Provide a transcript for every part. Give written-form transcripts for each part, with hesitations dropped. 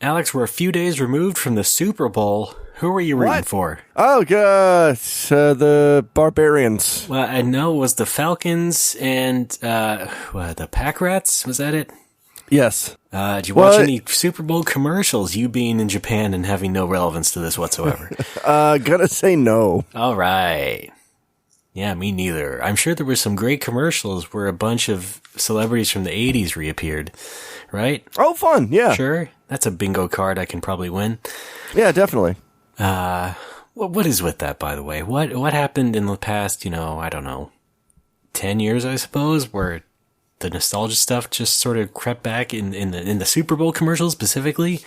Alex, we're a few days removed from the Super Bowl. Who were you rooting for? Oh, the Barbarians. Well, I know it was the Falcons and the Pack Rats. Was that it? Yes. Did you watch any Super Bowl commercials, you being in Japan and having no relevance to this whatsoever? Gonna say no. All right. Yeah, me neither. I'm sure there were some great commercials where a bunch of celebrities from the 80s reappeared, right? Oh, fun, yeah. Sure. That's a bingo card I can probably win. Yeah, definitely. What is with that, by the way? What happened in the past, I don't know, 10 years, I suppose, where the nostalgia stuff just sort of crept back in the Super Bowl commercials specifically?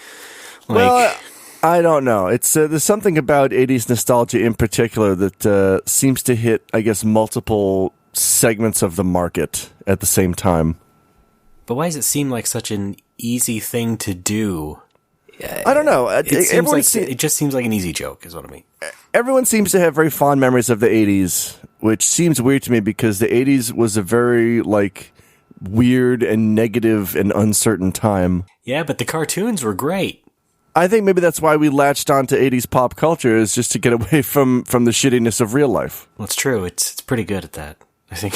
I don't know. It's there's something about 80s nostalgia in particular that seems to hit, I guess, multiple segments of the market at the same time. But why does it seem like such an easy thing to do? I don't know. It just seems like an easy joke, is what I mean. Everyone seems to have very fond memories of the 80s, which seems weird to me because the 80s was a very, weird and negative and uncertain time. Yeah, but the cartoons were great. I think maybe that's why we latched onto 80s pop culture, is just to get away from the shittiness of real life. Well, it's true. It's pretty good at that, I think.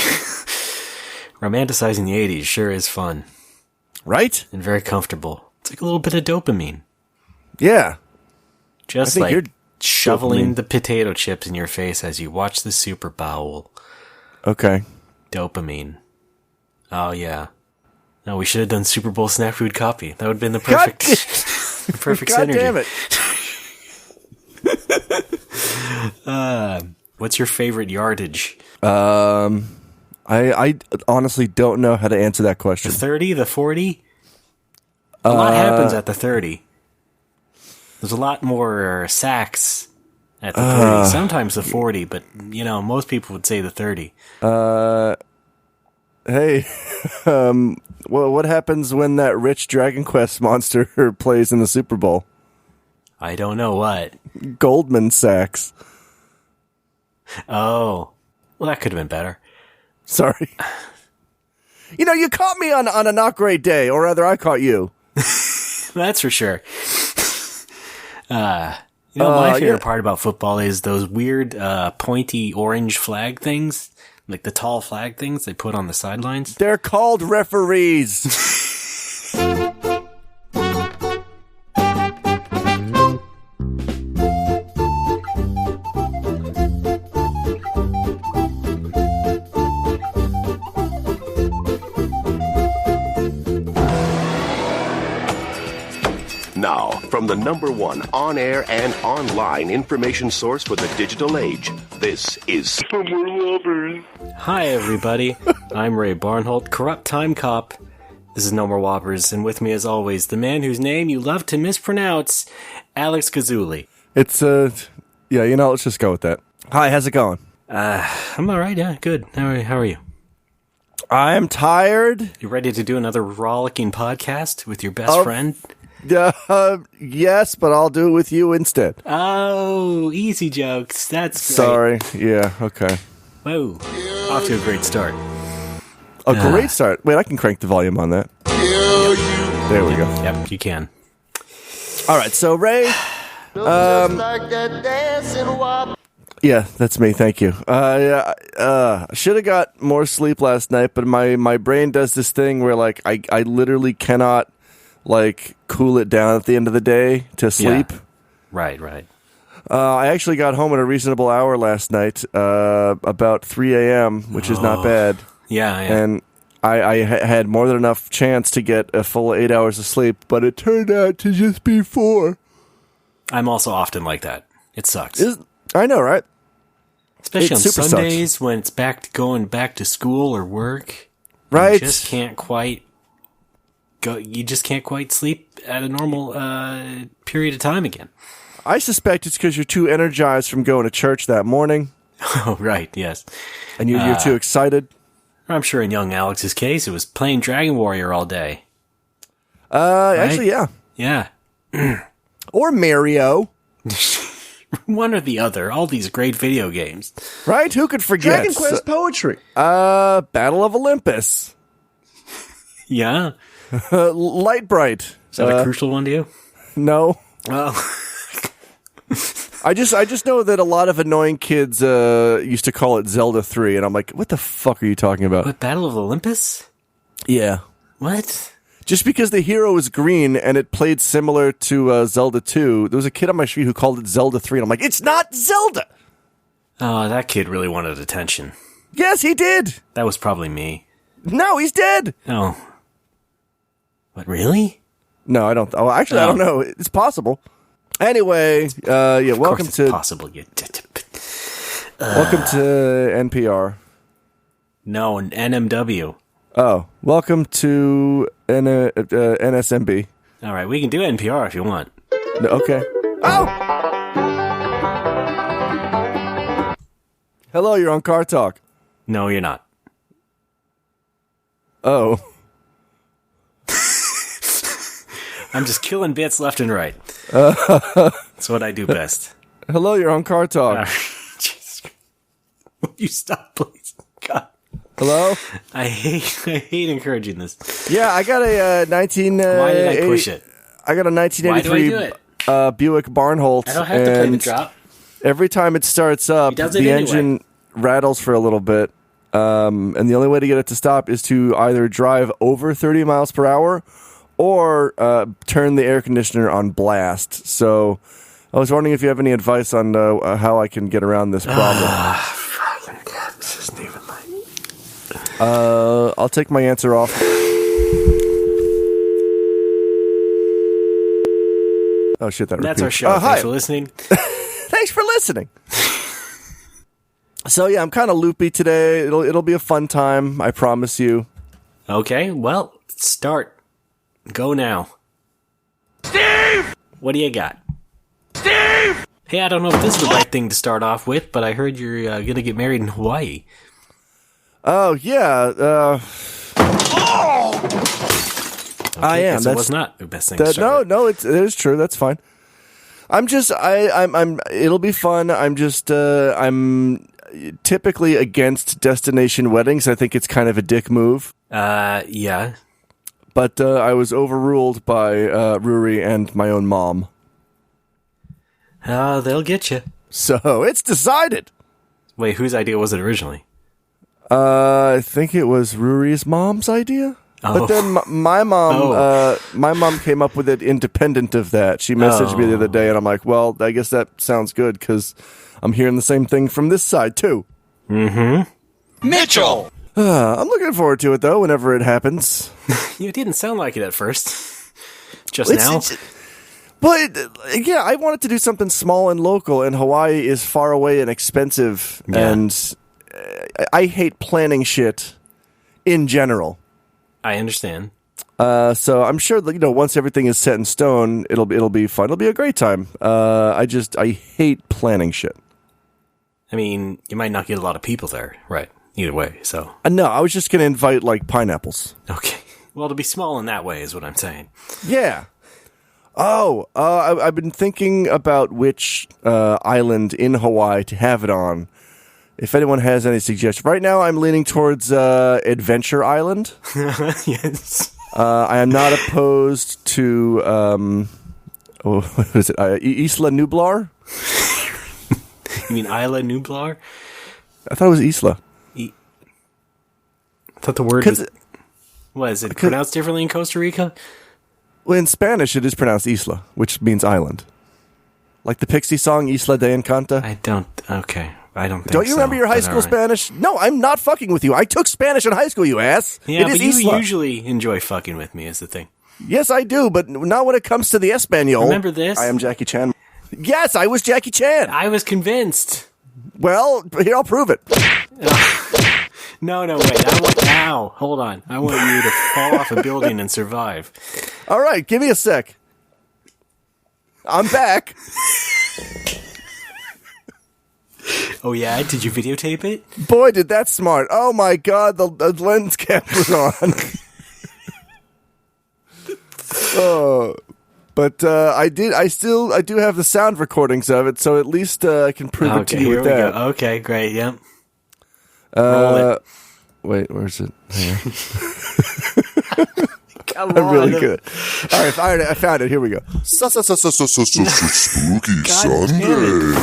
Romanticizing the 80s sure is fun. Right? And very comfortable. It's like a little bit of dopamine. Yeah. Just like shoveling the potato chips in your face as you watch the Super Bowl. Okay. Dopamine. Oh, yeah. No, we should have done Super Bowl snack food copy. That would have been the perfect, the perfect God synergy. Damn it. What's your favorite yardage? I honestly don't know how to answer that question. The 30, the 40? A lot happens at the 30. There's a lot more sacks at the 30. Sometimes the 40, but, most people would say the 30. Hey, what happens when that rich Dragon Quest monster plays in the Super Bowl? I don't know what. Goldman Sachs. Oh. Well, that could have been better. Sorry. You caught me on a not great day, or rather I caught you. That's for sure. My favorite part about football is those weird pointy orange flag things. Like the tall flag things they put on the sidelines. They're called referees. Now, from the #1 on-air and online information source for the digital age, this is Somewhere Whoppers. Hi, everybody. I'm Ray Barnholt, corrupt time cop. This is No More Whoppers, and with me, as always, the man whose name you love to mispronounce, Alex Kazuli. It's, let's just go with that. Hi, how's it going? I'm alright, yeah, good. How are you? I'm tired. You ready to do another rollicking podcast with your best friend? Yes, but I'll do it with you instead. Oh, easy jokes. That's great. Sorry. Yeah, okay. Whoa. Off to a great start. A great start. Wait, I can crank the volume on that. There we go. Yep, you can. All right, so Ray. Yeah, that's me. Thank you. I should have got more sleep last night, but my brain does this thing where I literally cannot cool it down at the end of the day to sleep. Yeah. Right. I actually got home at a reasonable hour last night, about 3 a.m., which is not bad. Yeah. And I had more than enough chance to get a full 8 hours of sleep, but it turned out to just be 4. I'm also often like that. It sucks. I know, right? Especially on Sundays when it's going back to school or work. Right. You just can't quite sleep at a normal period of time again. I suspect it's because you're too energized from going to church that morning. Oh, right, yes. And you're too excited. I'm sure in young Alex's case, it was playing Dragon Warrior all day. Right? Actually, yeah. Yeah. Or Mario. One or the other. All these great video games. Right? Who could forget? Dragon Quest poetry. Battle of Olympus. Yeah. Light Bright. Is that a crucial one to you? No. Oh. I just know that a lot of annoying kids used to call it Zelda 3, and I'm like, what the fuck are you talking about? What, Battle of Olympus? Yeah. What? Just because the hero was green and it played similar to Zelda 2, there was a kid on my street who called it Zelda 3, and I'm like, it's not Zelda! Oh, that kid really wanted attention. Yes, he did! That was probably me. No, he's dead! Oh. What, really? No, I don't. I don't know. It's possible. Anyway, yeah, welcome to... possible. Welcome to NPR. No, an NMW. Oh, welcome to NSMB. All right, we can do NPR if you want. No, okay. Oh! Hello, you're on Car Talk. No, you're not. Oh. I'm just killing bits left and right. That's what I do best. Hello, you're on Car Talk. Jesus. Will you stop, please? God. Hello? I hate encouraging this. Yeah, I got a 19... Why did I push it? I got a 1983 Why do I do it? Buick Barnholt. I don't have to play the drop. Every time it starts up, the engine rattles for a little bit. And the only way to get it to stop is to either drive over 30 miles per hour or turn the air conditioner on blast. So I was wondering if you have any advice on how I can get around this problem. Fucking God, this isn't even like... I'll take my answer off. Oh, shit, that's our show. Thanks for listening. Thanks for listening. So, yeah, I'm kind of loopy today. It'll be a fun time, I promise you. Okay, well, start. Go now. Steve! What do you got? Steve! Hey, I don't know if this is the right thing to start off with, but I heard you're going to get married in Hawaii. Oh, yeah. I am. That was not the best thing to start with. No, it is true. That's fine. I'm it'll be fun. I'm typically against destination weddings. I think it's kind of a dick move. Yeah. But I was overruled by Ruri and my own mom. They'll get you. So it's decided. Wait, whose idea was it originally? I think it was Ruri's mom's idea. Oh. But then my mom came up with it independent of that. She messaged me the other day, and I'm like, well, I guess that sounds good because I'm hearing the same thing from this side too. Mm-hmm. Mitchell. I'm looking forward to it though. Whenever it happens. You didn't sound like it at first. Now. But yeah, I wanted to do something small and local, and Hawaii is far away and expensive, and I hate planning shit in general. I understand. So I'm sure that, once everything is set in stone, it'll be fun. It'll be a great time. I hate planning shit. I mean, you might not get a lot of people there, right? Either way, so. No, I was just going to invite, pineapples. Okay. Well, it'll be small in that way is what I'm saying. Yeah. Oh, I've been thinking about which island in Hawaii to have it on. If anyone has any suggestions. Right now, I'm leaning towards Adventure Island. Yes. I am not opposed to, what is it? Isla Nublar? You mean Isla Nublar? I thought it was Isla. I thought the word was... What, is it pronounced differently in Costa Rica? Well, in Spanish, it is pronounced Isla, which means island. Like the Pixie song, Isla de Encanto. I don't think Don't you remember your high school Spanish? No, I'm not fucking with you. I took Spanish in high school, you ass. Yeah, but you Isla. usually enjoy fucking with me is the thing. Yes, I do, but not when it comes to the Espanol. Remember this? I am Jackie Chan. Yes, I was Jackie Chan. I was convinced. Well, here, I'll prove it. No, wait. Now, hold on. I want you to fall off a building and survive. All right, give me a sec. I'm back. Oh, yeah? Did you videotape it? Boy, did that smart. Oh, my God, the lens cap was on. Oh, but I do have the sound recordings of it, so at least I can prove it to you with that. Go. Okay, great, yep. Roll it. Wait, where's it? I'm really good. All right, I found it. Here we go. Spooky God Sunday.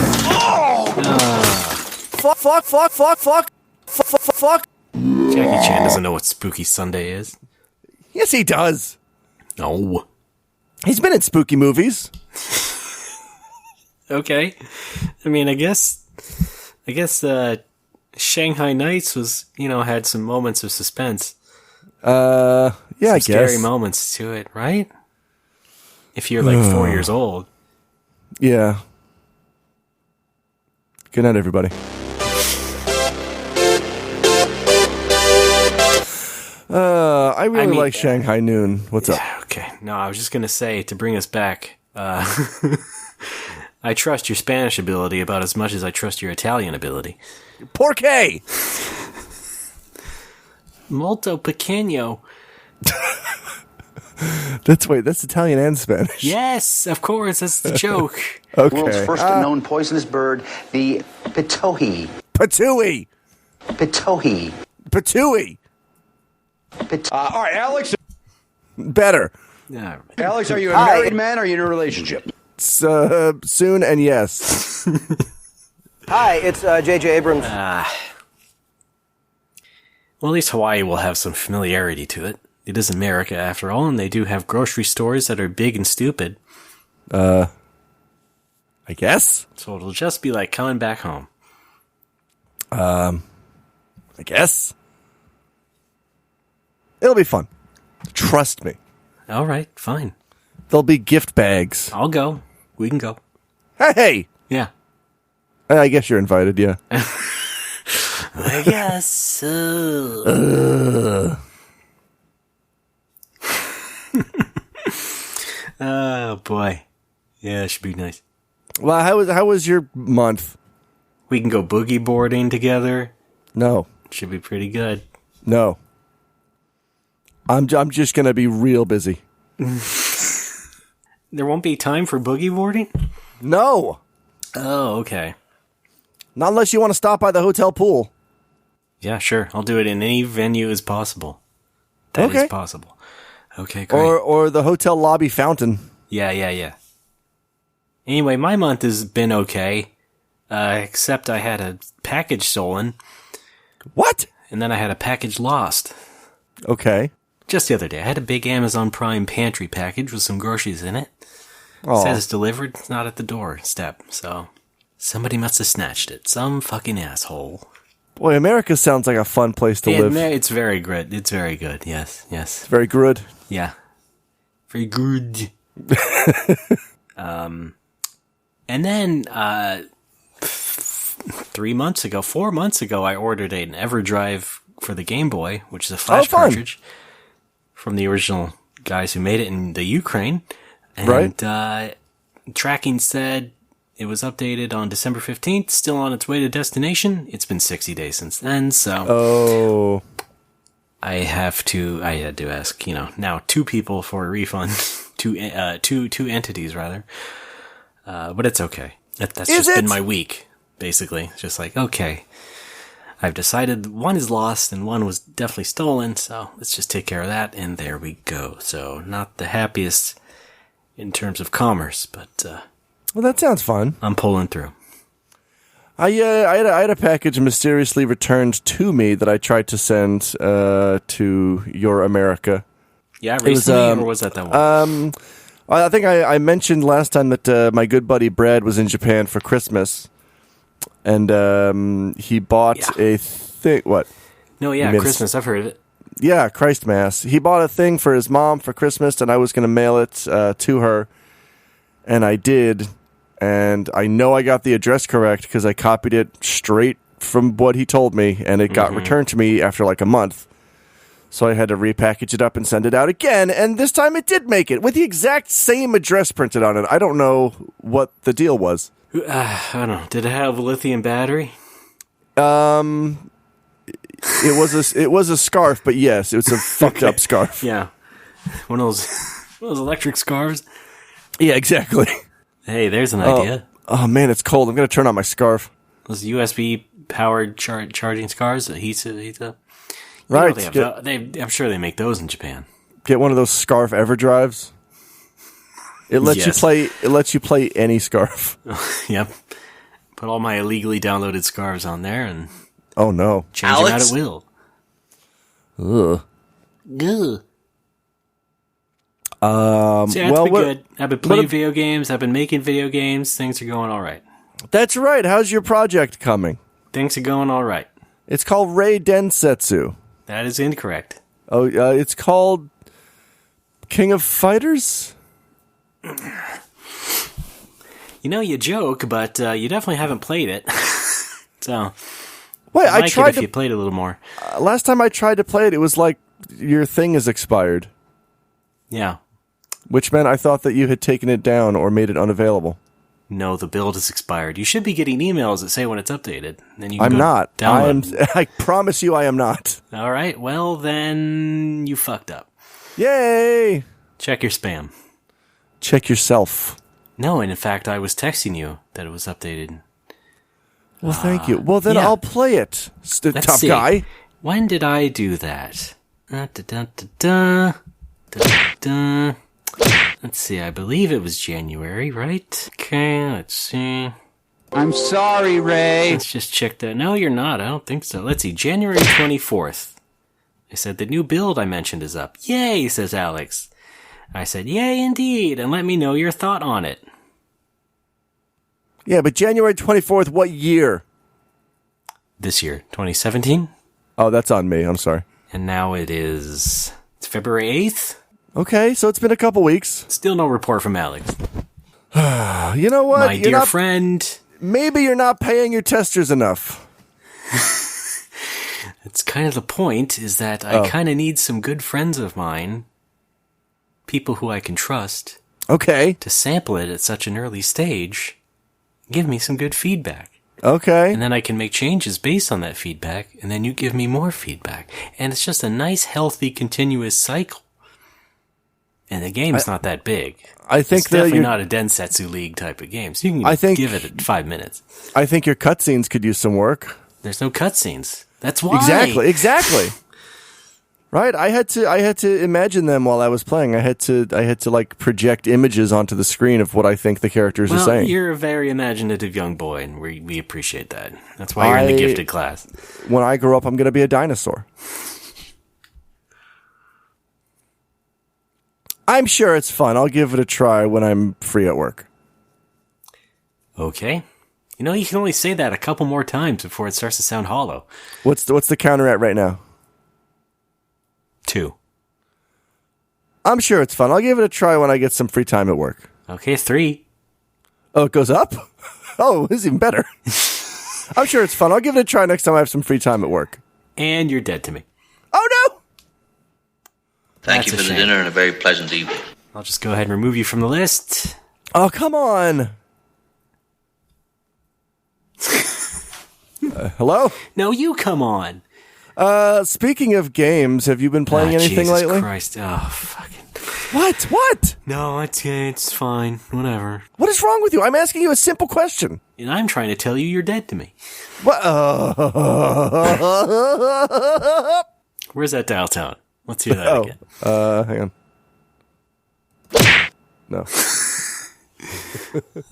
Fuck. Jackie Chan doesn't know what Spooky Sunday is. Yes, he does. No. He's been in spooky movies. Okay. I mean, I guess Shanghai Nights was, had some moments of suspense. Yeah, I guess. Scary moments to it, right? If you're like 4 years old. Yeah. Good night, everybody. I really like Shanghai Noon. What's up? Okay. No, I was just going to say, to bring us back, I trust your Spanish ability about as much as I trust your Italian ability. Porque! Molto pequeño. That's Italian and Spanish. Yes, of course, that's the joke. Okay. World's first known poisonous bird, the pitohi. Patooey! Pitohi. Patooey! All right, Alex. Better. Yeah. Alex, are you a married man or are you in a relationship? Soon and yes. Hi, it's J.J. Abrams. Well, at least Hawaii will have some familiarity to it. It is America, after all, and they do have grocery stores that are big and stupid. I guess. So it'll just be like coming back home. I guess. It'll be fun. Trust me. All right, fine. There'll be gift bags. I'll go. We can go. Hey! Yeah. I guess you're invited, yeah. I guess so. Oh, boy. Yeah, it should be nice. Well, how was your month? We can go boogie boarding together. No. Should be pretty good. No. I'm just going to be real busy. There won't be time for boogie boarding? No. Oh, okay. Not unless you want to stop by the hotel pool. Yeah, sure. I'll do it in any venue as possible. That Okay. is possible. Okay, great. Or the hotel lobby fountain. Yeah. Anyway, my month has been okay. Except I had a package stolen. What? And then I had a package lost. Okay. Just the other day, I had a big Amazon Prime pantry package with some groceries in it. Oh. Says delivered, it's not at the doorstep. So, somebody must have snatched it. Some fucking asshole. Boy, America sounds like a fun place to live. It's very good. It's very good. Yes. Very good. Yeah. Very good. And then, 4 months ago, I ordered an EverDrive for the Game Boy, which is a flash cartridge from the original guys who made it in the Ukraine. And, right. Tracking said it was updated on December 15th, still on its way to destination. It's been 60 days since then, so. Oh. I had to ask, now 2 people for a refund. two entities, rather. But it's okay. That's just been my week, basically. It's just like, okay, I've decided one is lost and one was definitely stolen, so let's just take care of that, and there we go. So, not the happiest in terms of commerce, but well, that sounds fun. I'm pulling through. I had a package mysteriously returned to me that I tried to send to your America. Yeah, recently, or was that one? I think I mentioned last time that my good buddy Brad was in Japan for Christmas, and he bought a thing. What? No, yeah, Christmas. I've heard of it. Yeah, Christ Mass. He bought a thing for his mom for Christmas, and I was going to mail it to her, and I did. And I know I got the address correct because I copied it straight from what he told me, and it got returned to me after like a month. So I had to repackage it up and send it out again, and this time it did make it with the exact same address printed on it. I don't know what the deal was. I don't know. Did it have a lithium battery? It was a scarf, but yes, it was a fucked up scarf. Yeah, one of those electric scarves. Yeah, exactly. Hey, there's an idea. Oh man, it's cold. I'm gonna turn on my scarf. Those USB powered charging scarves, heat up. Right. I'm sure they make those in Japan. Get one of those Scarf EverDrives. It lets you play. It lets you play any Scarf. Yep. Put all my illegally downloaded scarves on there and oh no, change them out at will. Ugh. Ugh. See, that's been good. I've been playing video games. I've been making video games. Things are going all right. That's right. How's your project coming? Things are going all right. It's called Rei Densetsu. That is incorrect. Oh, it's called King of Fighters? You know, you joke, but you definitely haven't played it. So, wait, I tried if you played a little more. Last time I tried to play it, it was like your thing is expired. Yeah. Which meant I thought that you had taken it down or made it unavailable. No, the build is expired. You should be getting emails that say when it's updated. Then you can I'm not. download. I promise you I am not. All right. Well, then you fucked up. Yay! Check your spam. Check yourself. No, and in fact, I was texting you that it was updated. Well, thank you. Well, then I'll play it. Tough guy. When did I do that? Let's see, I believe it was January, right? Okay, let's see. I'm sorry, Ray. Let's just check that. No, you're not. I don't think so. Let's see, January 24th. I said, the new build I mentioned is up. Yay, says Alex. I said, yay, indeed, and let me know your thought on it. Yeah, but January 24th, what year? This year, 2017. Oh, that's on me. I'm sorry. And now it's February 8th. Okay, so it's been a couple weeks. Still no report from Alex. You know what? My dear friend. Maybe you're not paying your testers enough. It's kind of the point, is that I kind of need some good friends of mine, people who I can trust, okay, to sample it at such an early stage, give me some good feedback. Okay. And then I can make changes based on that feedback, and then you give me more feedback. And it's just a nice, healthy, continuous cycle. And the game's not that big. I think it's definitely not a Densetsu League type of game, so you can give it 5 minutes. I think your cutscenes could use some work. There's no cutscenes. That's why. Exactly. Right? I had to imagine them while I was playing. I had to like project images onto the screen of what I think the characters are saying. You're a very imaginative young boy, and we appreciate that. That's why you're in the gifted class. When I grow up, I'm going to be a dinosaur. I'm sure it's fun. I'll give it a try when I'm free at work. Okay. You know, you can only say that a couple more times before it starts to sound hollow. What's the counter at right now? 2. I'm sure it's fun. I'll give it a try when I get some free time at work. Okay, 3. Oh, it goes up? Oh, it's even better. I'm sure it's fun. I'll give it a try next time I have some free time at work. And you're dead to me. Oh, no! Thank you for the dinner and a very pleasant evening. I'll just go ahead and remove you from the list. Oh, come on. Hello? No, you come on. Speaking of games, have you been playing anything Jesus lately? Christ. Oh, fucking. What? No, it's fine. Whatever. What is wrong with you? I'm asking you a simple question. And I'm trying to tell you you're dead to me. What? Where's that dial tone? Let's hear that again. Hang on. No.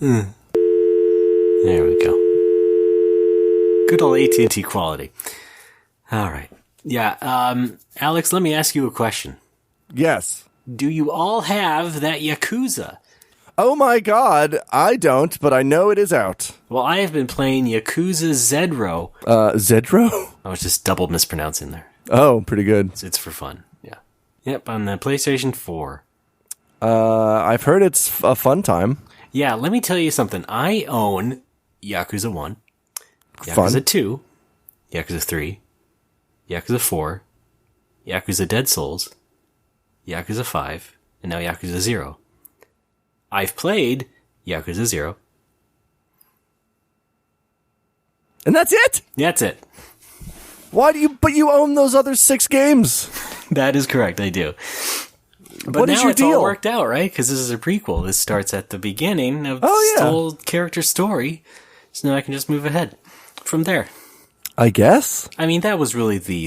There we go. Good old AT&T quality. All right. Yeah, Alex, let me ask you a question. Yes. Do you all have that Yakooza? Oh my god, I don't, but I know it is out. Well, I have been playing Yakooza Zedro. Zedro? I was just double mispronouncing there. Oh, pretty good. It's for fun, yeah. Yep, on the PlayStation 4. I've heard it's a fun time. Yeah, let me tell you something. I own Yakuza 1, Yakuza Fun. 2, Yakuza 3, Yakuza 4, Yakuza Dead Souls, Yakuza 5, and now Yakuza 0. I've played Yakuza 0. And that's it? That's it. But you own those other 6 games. That is correct, I do. But what now is your it's deal? all worked out, right? Because this is a prequel. This starts at the beginning of the whole character story. So now I can just move ahead from there. I guess. I mean, that was really the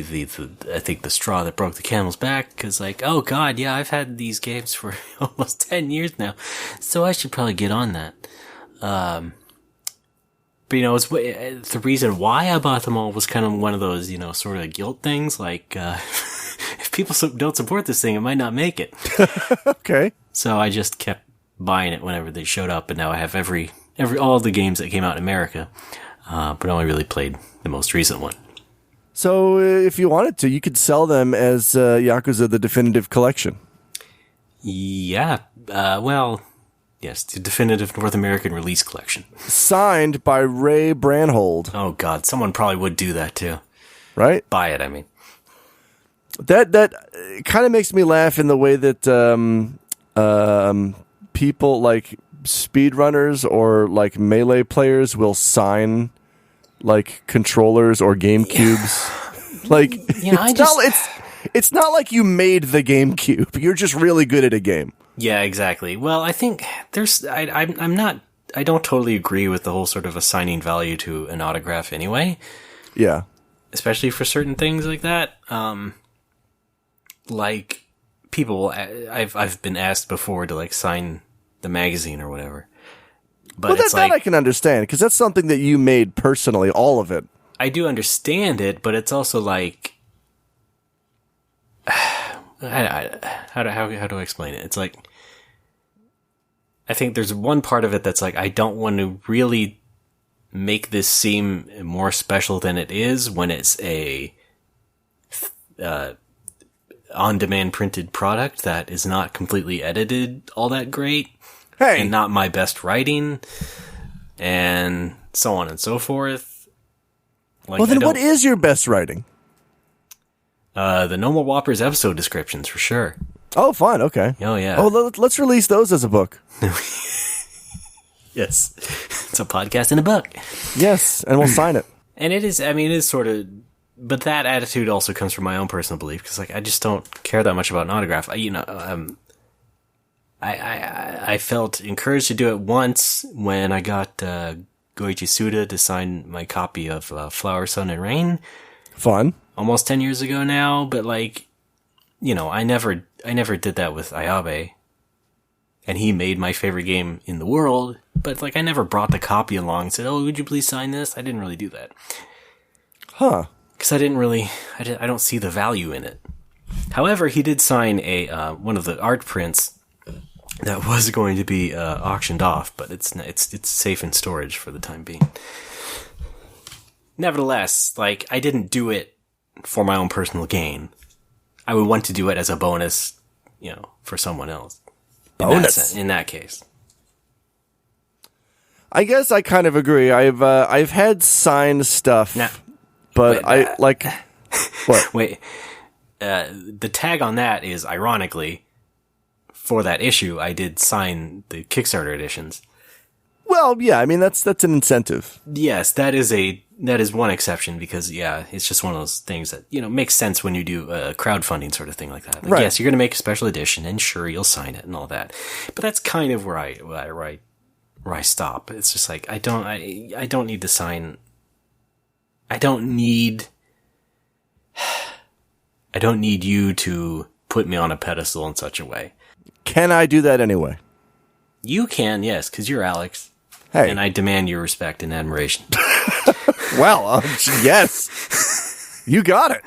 I think the straw that broke the camel's back, because like, oh god, yeah, I've had these games for almost 10 years now, so I should probably get on that. But it's the reason why I bought them all was kind of one of those, sort of guilt things, like, if people don't support this thing, it might not make it. Okay. So I just kept buying it whenever they showed up, and now I have all the games that came out in America, but I only really played the most recent one. So if you wanted to, you could sell them as Yakooza the Definitive Collection. Yeah, yes, the Definitive North American Release Collection. Signed by Ray Branhold. Oh god, someone probably would do that too. Right? Buy it, I mean. That kind of makes me laugh in the way that people like speedrunners or like Melee players will sign like controllers or GameCubes. Like, it's not like you made the GameCube. You're just really good at a game. Yeah, exactly. Well, I think I don't totally agree with the whole sort of assigning value to an autograph anyway. Yeah. Especially for certain things like that. Like people, I've been asked before to like sign the magazine or whatever. But well, that I can understand, because that's something that you made personally, all of it. I do understand it, but it's also like, how do I explain it? It's like, I think there's one part of it that's like, I don't want to really make this seem more special than it is when it's a on-demand printed product that is not completely edited all that great. Hey. And not my best writing, and so on and so forth. Like, well, then what is your best writing? The No More Whoppers episode descriptions, for sure. Oh, fine, okay. Oh, yeah. Oh, let's release those as a book. Yes. It's a podcast and a book. Yes, and we'll sign it. And it is sort of, but that attitude also comes from my own personal belief, because like, I just don't care that much about an autograph. I felt encouraged to do it once when I got Goichi Suda to sign my copy of Flower, Sun, and Rain. Fun. Almost 10 years ago now, but like, I never did that with Ayabe. And he made my favorite game in the world, but like I never brought the copy along and said, "Oh, would you please sign this?" I didn't really do that. Huh. Because I don't see the value in it. However, he did sign one of the art prints that was going to be auctioned off, but it's safe in storage for the time being. Nevertheless, like, I didn't do it for my own personal gain. I would want to do it as a bonus, for someone else. Bonus in that case. I guess I kind of agree. I've had signed stuff, but what? Wait, the tag on that is, ironically, for that issue, I did sign the Kickstarter editions. Well, yeah, I mean that's an incentive. Yes, that is one exception, because it's just one of those things that makes sense when you do a crowdfunding sort of thing like that. Like, right. Yes, you're going to make a special edition, and sure, you'll sign it and all that. But that's kind of where I stop. It's just like I don't need to sign. I don't need you to put me on a pedestal in such a way. Can I do that anyway? You can, yes, because you're Alex. Hey. And I demand your respect and admiration. Well, yes. You got it.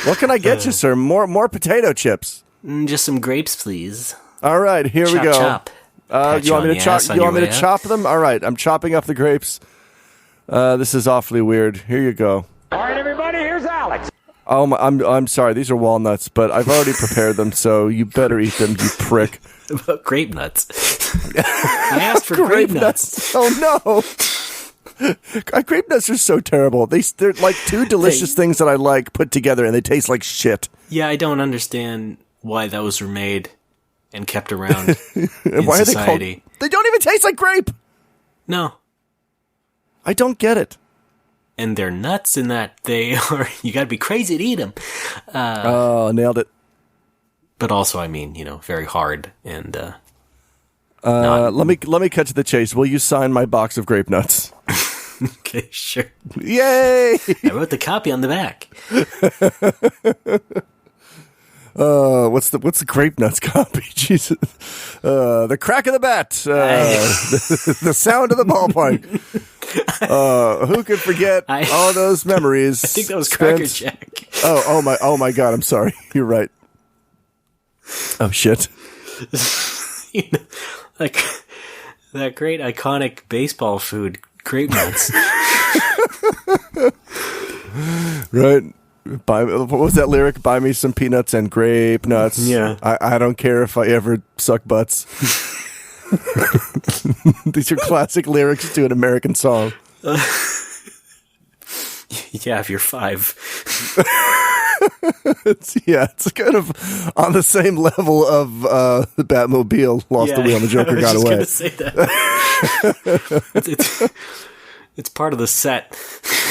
What can I get you, sir? More potato chips. Just some grapes, please. All right, here we go. Chop. You want me to chop? You want me to chop them? All right, I'm chopping up the grapes. This is awfully weird. Here you go. All right, everybody, here's Alex. Oh, I'm sorry. These are walnuts, but I've already prepared them, so you better eat them, you prick. Grape nuts. I asked for grape nuts. Oh no. Grape nuts are so terrible. They're like two delicious things that I like put together, and they taste like shit. Yeah, I don't understand why those were made and kept around in why society. Are they called? They don't even taste like grape. No. I don't get it. And they're nuts in that they are, you gotta be crazy to eat them. Nailed it. But also, I mean, very hard and, let me cut to the chase. Will you sign my box of grape nuts? Okay, sure. Yay! I wrote the copy on the back. What's the grape nuts copy? Jesus. The crack of the bat. The sound of the ballpark. Who could forget all those memories? I think that was Cracker Jack. Oh my God! I'm sorry. You're right. Oh shit. You know, like that great iconic baseball food, grape nuts. Right. What was that lyric? Buy me some peanuts and grape nuts. Yeah. I don't care if I ever suck butts. These are classic lyrics to an American song. Yeah, if you're 5. It's kind of on the same level of the Batmobile lost the wheel and the Joker got away. I was just going to say that. It's part of the set.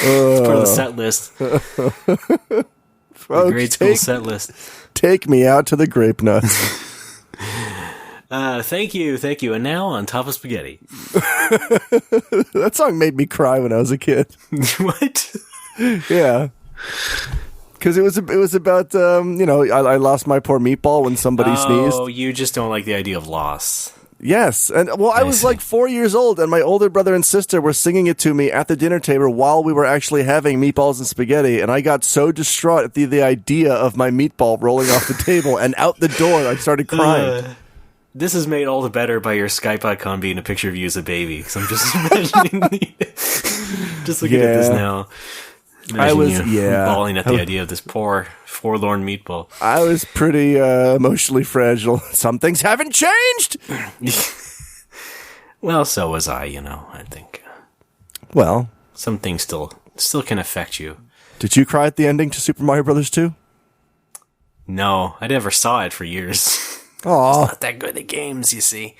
It's part of the set list. The grade school set list. Take me out to the grape nuts. Thank you. And now on top of spaghetti. That song made me cry when I was a kid. What? Yeah. Because it was about, I lost my poor meatball when somebody sneezed. Oh, you just don't like the idea of loss. Yes. And, I was like 4 years old, and my older brother and sister were singing it to me at the dinner table while we were actually having meatballs and spaghetti, and I got so distraught at the idea of my meatball rolling off the table, and out the door I started crying. This is made all the better by your Skype icon being a picture of you as a baby, because I'm just imagining just looking at this now. I was bawling at the idea of this poor, forlorn meatball. I was pretty emotionally fragile. Some things haven't changed. Well, so was I. I think. Well, some things still can affect you. Did you cry at the ending to Super Mario Brothers 2? No, I never saw it for years. Aw, it's not that good at games, you see.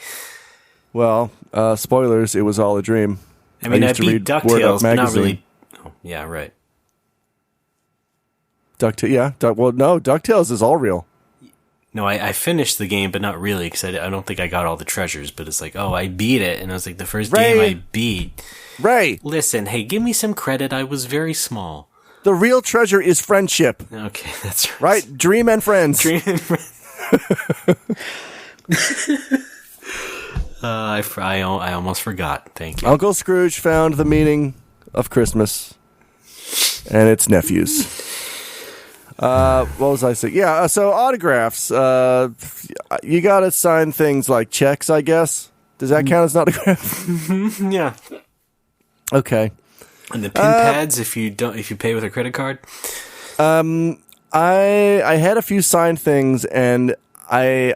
Well, spoilers. It was all a dream. I mean, I beat DuckTales, but not really. Oh, yeah, right. DuckTales is all real. No, I finished the game, but not really, because I don't think I got all the treasures, but it's like, I beat it, and I was like, the first game I beat. Ray! Listen, hey, give me some credit, I was very small. The real treasure is friendship. Okay, that's right. Right? Dream and friends. Dream and friends. I almost forgot, thank you. Uncle Scrooge found the meaning of Christmas, and its nephews. What was I saying? Yeah, so autographs. You gotta sign things like checks, I guess. Does that count as an autograph? Yeah. Okay. And the pin pads, if you pay with a credit card. I had a few signed things, and I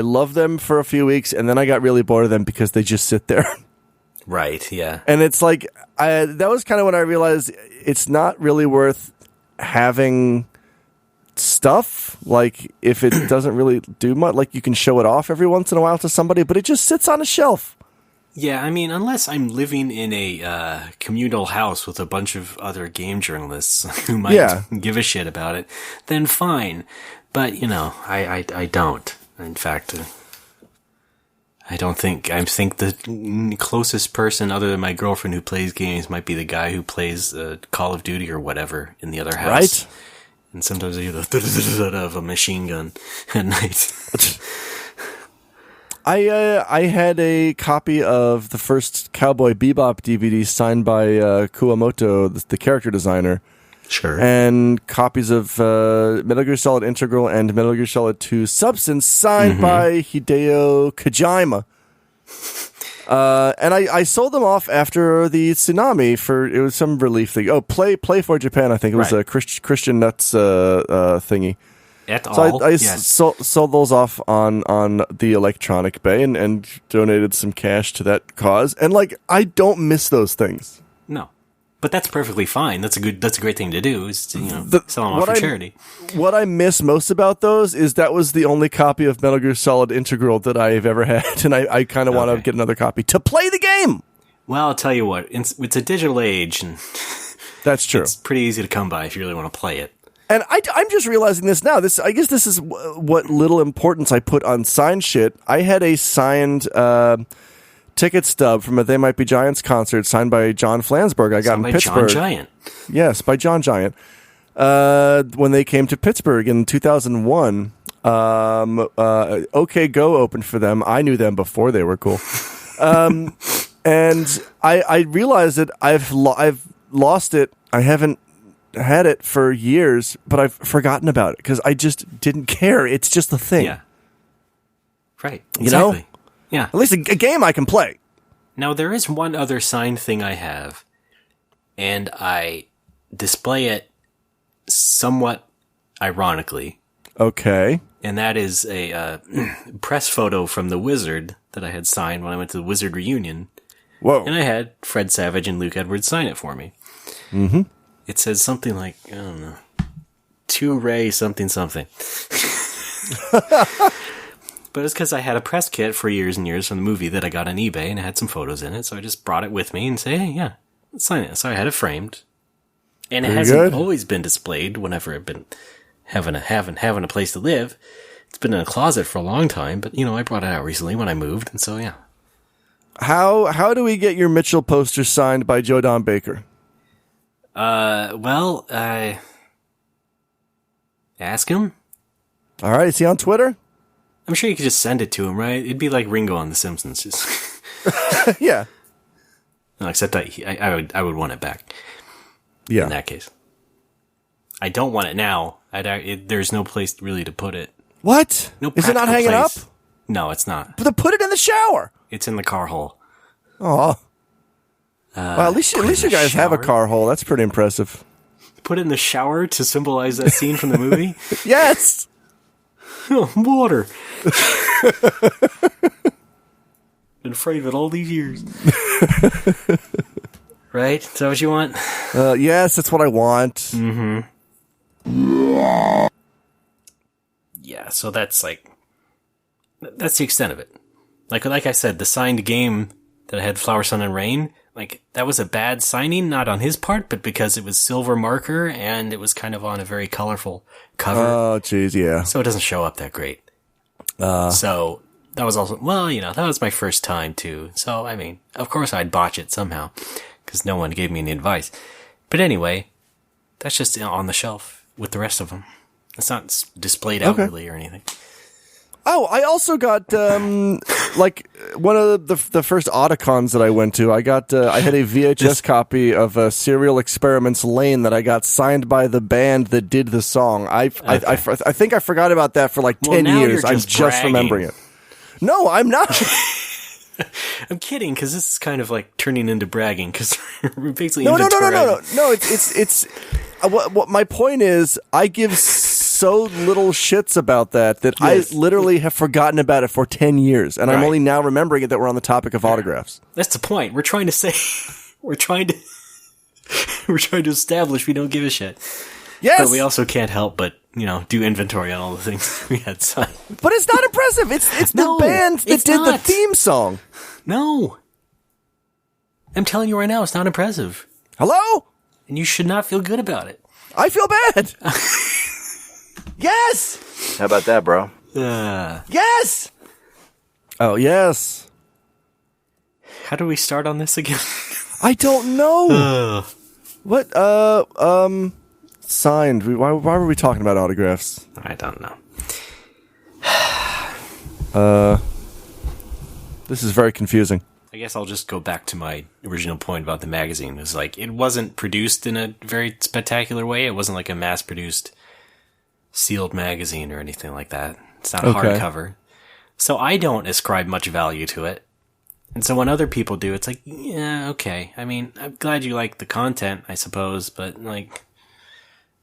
love them for a few weeks, and then I got really bored of them because they just sit there. Right. Yeah. And it's like that was kind of when I realized it's not really worth having stuff, like if it doesn't really do much, like you can show it off every once in a while to somebody, but it just sits on a shelf. Yeah, I mean, unless I'm living in a communal house with a bunch of other game journalists who might give a shit about it, then fine. But, I don't. In fact, I think the closest person other than my girlfriend who plays games might be the guy who plays Call of Duty or whatever in the other house. Right. And sometimes I hear the of a machine gun at night. I had a copy of the first Cowboy Bebop DVD signed by Kuwamoto, the character designer. Sure. And copies of Metal Gear Solid Integral and Metal Gear Solid 2 Substance signed by Hideo Kojima. And I sold them off after the tsunami it was some relief thing. Oh, Play for Japan, I think. It was a Christian Nuts thingy. I sold those off on the Electronic Bay and donated some cash to that cause. And I don't miss those things. No. But that's perfectly fine. That's a great thing to do. Is to, sell them off for charity. What I miss most about those is that was the only copy of Metal Gear Solid Integral that I've ever had, and I kind of want to get another copy to play the game. Well, I'll tell you what, it's a digital age, and that's true. It's pretty easy to come by if you really want to play it. And I'm just realizing this now. I guess this is what little importance I put on signed shit. I had a signed ticket stub from a They Might Be Giants concert signed by John Flansburgh. I got Signed in by Pittsburgh. John Giant. Yes, by John Giant. When they came to Pittsburgh in 2001, OK Go opened for them. I knew them before they were cool. And I realized that I've lost it. I haven't had it for years, but I've forgotten about it because I just didn't care. It's just a thing. Yeah. Right. You know? Yeah. At least a game I can play. Now, there is one other signed thing I have, and I display it somewhat ironically. Okay. And that is a press photo from The Wizard that I had signed when I went to the Wizard reunion. Whoa. And I had Fred Savage and Luke Edwards sign it for me. Mm-hmm. It says something like, I don't know, to Ray something something. But it's because I had a press kit for years and years from the movie that I got on eBay, and it had some photos in it, so I just brought it with me and say, hey, yeah, let's sign it. So I had it framed. And it hasn't always been displayed whenever I've been having a place to live. It's been in a closet for a long time, but, I brought it out recently when I moved, and so, yeah. How do we get your Mitchell poster signed by Joe Don Baker? Ask him. All right, is he on Twitter? I'm sure you could just send it to him, right? It'd be like Ringo on The Simpsons. Just Yeah. No, except that I would want it back. Yeah. In that case, I don't want it now. There's no place really to put it. What? No, is it not hanging place. up? No, it's not. But put it in the shower. It's in the car hole. Oh. Well, at least you guys have a car hole. That's pretty impressive. Put it in the shower to symbolize that scene from the movie? Yes. Water. Been afraid of it all these years. Right? Is that what you want? Yes, that's what I want. Mm-hmm. Yeah, so that's the extent of it. Like I said, the signed game that I had Flower, Sun, and Rain, that was a bad signing, not on his part, but because it was silver marker and it was kind of on a very colorful cover. Oh, jeez, yeah. So it doesn't show up that great. So that was also, that was my first time too. So, of course I'd botch it somehow because no one gave me any advice. But anyway, that's just on the shelf with the rest of them. It's not displayed outwardly or anything. Oh, I also got one of the first Auticons that I went to. I had a VHS copy of Serial Experiments Lane that I got signed by the band that did the song. I think I forgot about that for 10 years. I'm just remembering it. No, I'm not. I'm kidding, because this is kind of turning into bragging, because we're basically No. It's what my point is, I give so little shits about that yes. I literally have forgotten about it for 10 years, and I'm only now remembering it that we're on the topic of autographs. That's the point. We're trying to say, we're trying to establish we don't give a shit. Yes! But we also can't help but, do inventory on all the things we had signed. But it's not impressive. It's the band that did the theme song. No. I'm telling you right now, it's not impressive. Hello? And you should not feel good about it. I feel bad. Yes! How about that, bro? Yes! Oh, yes. How do we start on this again? I don't know. What? Signed. Why were we talking about autographs? I don't know. This is very confusing. I guess I'll just go back to my original point about the magazine. It was it wasn't produced in a very spectacular way. It wasn't like a mass-produced sealed magazine or anything like that. It's not hardcover. So I don't ascribe much value to it. And so when other people do, it's yeah, okay. I'm glad you like the content, I suppose, but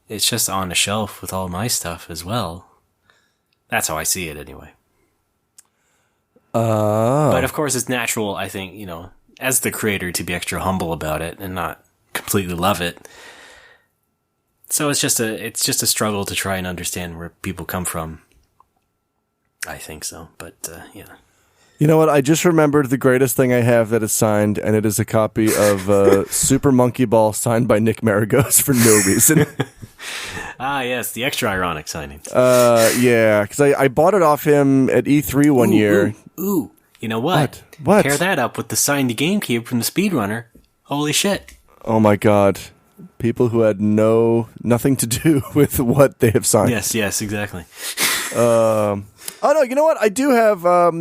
it's just on a shelf with all my stuff as well. That's how I see it anyway. But of course it's natural, I think, as the creator to be extra humble about it and not completely love it. So it's just a struggle to try and understand where people come from. I think so, but yeah. You know what? I just remembered the greatest thing I have that is signed, and it is a copy of Super Monkey Ball signed by Nick Maragos for no reason. Yes, the extra ironic signing. Yeah, because I bought it off him at E3 one year. Ooh, You know what? What? Pair that up with the signed GameCube from the Speedrunner. Holy shit. Oh my god. People who had nothing to do with what they have signed. Yes, exactly. Oh no, you know what? I do have I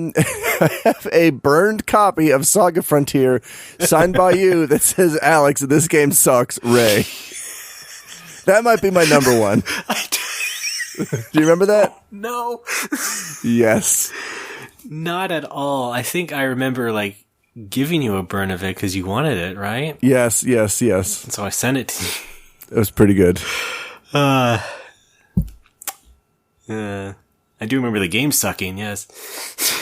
have a burned copy of Saga Frontier signed by you that says, Alex, this game sucks, Ray. That might be my number one. Do you remember that? No. Yes. Not at all. I think I remember, like, giving you a burn of it because you wanted it, right? Yes. So I sent it to you. It was pretty good. I do remember the game sucking, yes.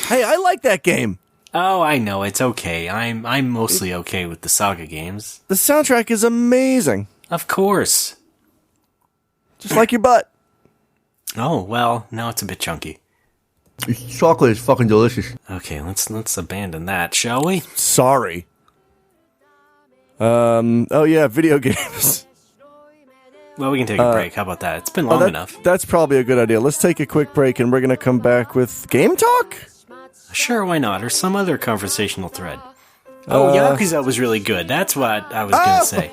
Hey, I like that game. Oh, I know, it's okay. I'm mostly okay with the Saga games. The soundtrack is amazing. Of course. Just like your butt. Oh, well, now it's a bit chunky. Chocolate is fucking delicious. Okay, let's abandon that, shall we? Sorry. Oh yeah, video games. Well, we can take a break. How about that? It's been long enough. That's probably a good idea. Let's take a quick break and we're going to come back with Game Talk? Sure, why not? Or some other conversational thread. Oh, Yakooza was really good. That's what I was going to say.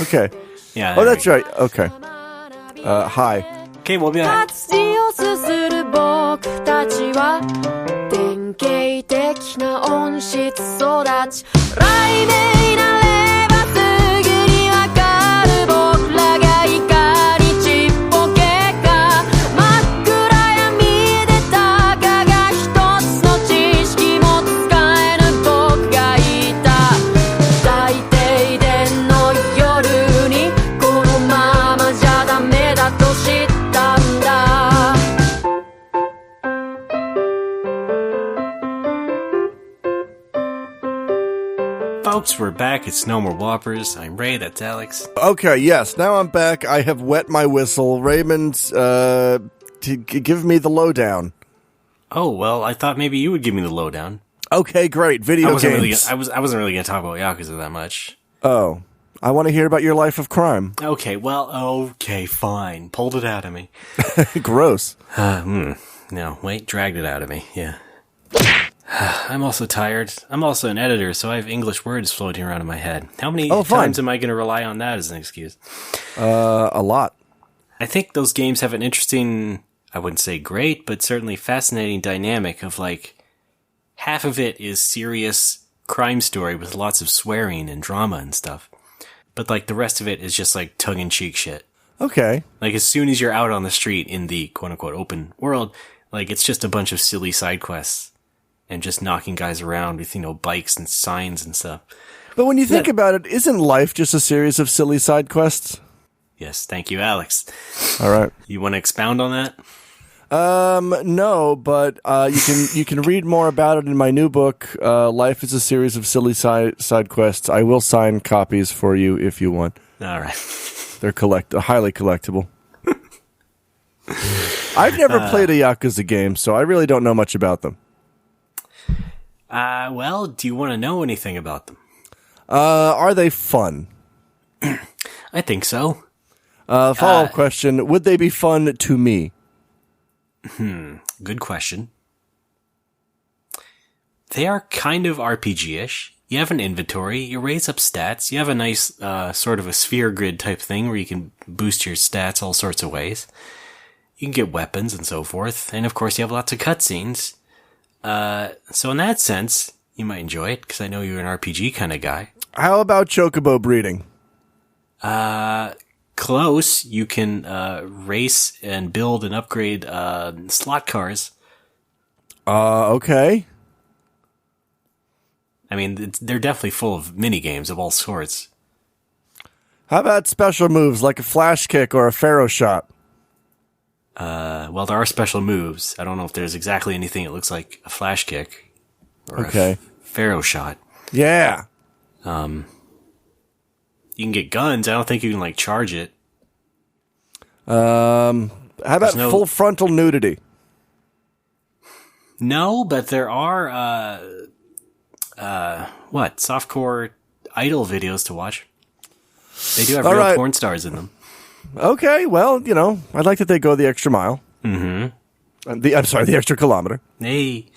Okay. Yeah. Oh, that's right. Okay. Hi. Okay, we'll be back. 活字をすする僕たちは典型的な音質育ち雷鳴なればすぐにわかる僕らがいかにちっぽけか真っ暗闇でたかが一つの知識も使えぬ僕がいた大停電の夜にこのままじゃダメだと知ったんだ Folks, we're back. It's No More Whoppers. I'm Ray, that's Alex. Okay, yes. Now I'm back. I have wet my whistle. Raymond's give me the lowdown. Oh, well, I thought maybe you would give me the lowdown. Okay, great. Video games. I wasn't really going to talk about Yakooza that much. Oh. I want to hear about your life of crime. Okay, fine. Pulled it out of me. Gross. No, wait, dragged it out of me, yeah. I'm also tired. I'm also an editor, so I have English words floating around in my head. How many times am I going to rely on that as an excuse? A lot. I think those games have an interesting, I wouldn't say great, but certainly fascinating dynamic of, like, half of it is serious crime story with lots of swearing and drama and stuff. But, like, the rest of it is just, like, tongue-in-cheek shit. Okay. Like, as soon as you're out on the street in the quote-unquote open world, like, it's just a bunch of silly side quests. And just knocking guys around with, bikes and signs and stuff. But when you think about it, isn't life just a series of silly side quests? Yes, thank you, Alex. All right. You want to expound on that? No, but you can read more about it in my new book, Life is a Series of Silly Side Quests. I will sign copies for you if you want. All right. They're highly collectible. I've never played a Yakuza game, so I really don't know much about them. Well, do you want to know anything about them? Are they fun? I think so. Follow-up question, would they be fun to me? Good question. They are kind of RPG-ish. You have an inventory, you raise up stats, you have a nice, sort of a sphere grid type thing where you can boost your stats all sorts of ways. You can get weapons and so forth, and of course you have lots of cutscenes. So in that sense, you might enjoy it, because I know you're an RPG kind of guy. How about chocobo breeding? Close. You can, race and build and upgrade, slot cars. Okay. I mean, they're definitely full of mini-games of all sorts. How about special moves, like a flash kick or a pharaoh shot? Well, there are special moves. I don't know if there's exactly anything that looks like a flash kick or a pharaoh shot. Yeah. You can get guns. I don't think you can, like, charge it. How about full frontal nudity? No, but there are, softcore idol videos to watch. They do have real porn stars in them. Okay, well, I like that they go the extra mile. Mm-hmm. The extra kilometer. Hey.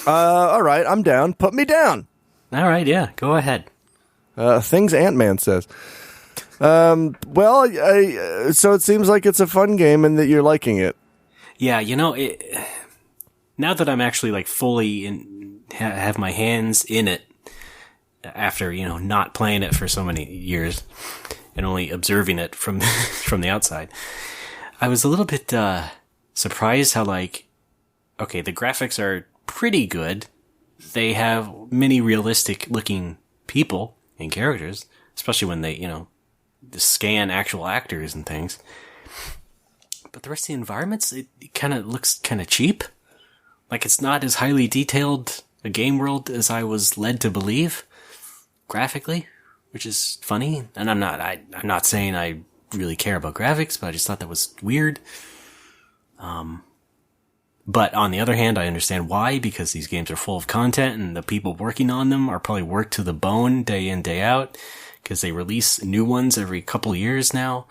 All right, I'm down. Put me down. All right, yeah, go ahead. Things Ant-Man says. So it seems like it's a fun game and that you're liking it. Yeah, now that I'm actually like fully have my hands in it after, not playing it for so many years and only observing it from from the outside, I was a little bit surprised how the graphics are pretty good. They have many realistic looking people and characters, especially when they, scan actual actors and things. But the rest of the environments, it kind of looks kind of cheap. Like it's not as highly detailed a game world as I was led to believe graphically, which is funny. And I'm not saying I really care about graphics, but I just thought that was weird. But on the other hand, I understand why, because these games are full of content and the people working on them are probably worked to the bone day in, day out, because they release new ones every couple years now.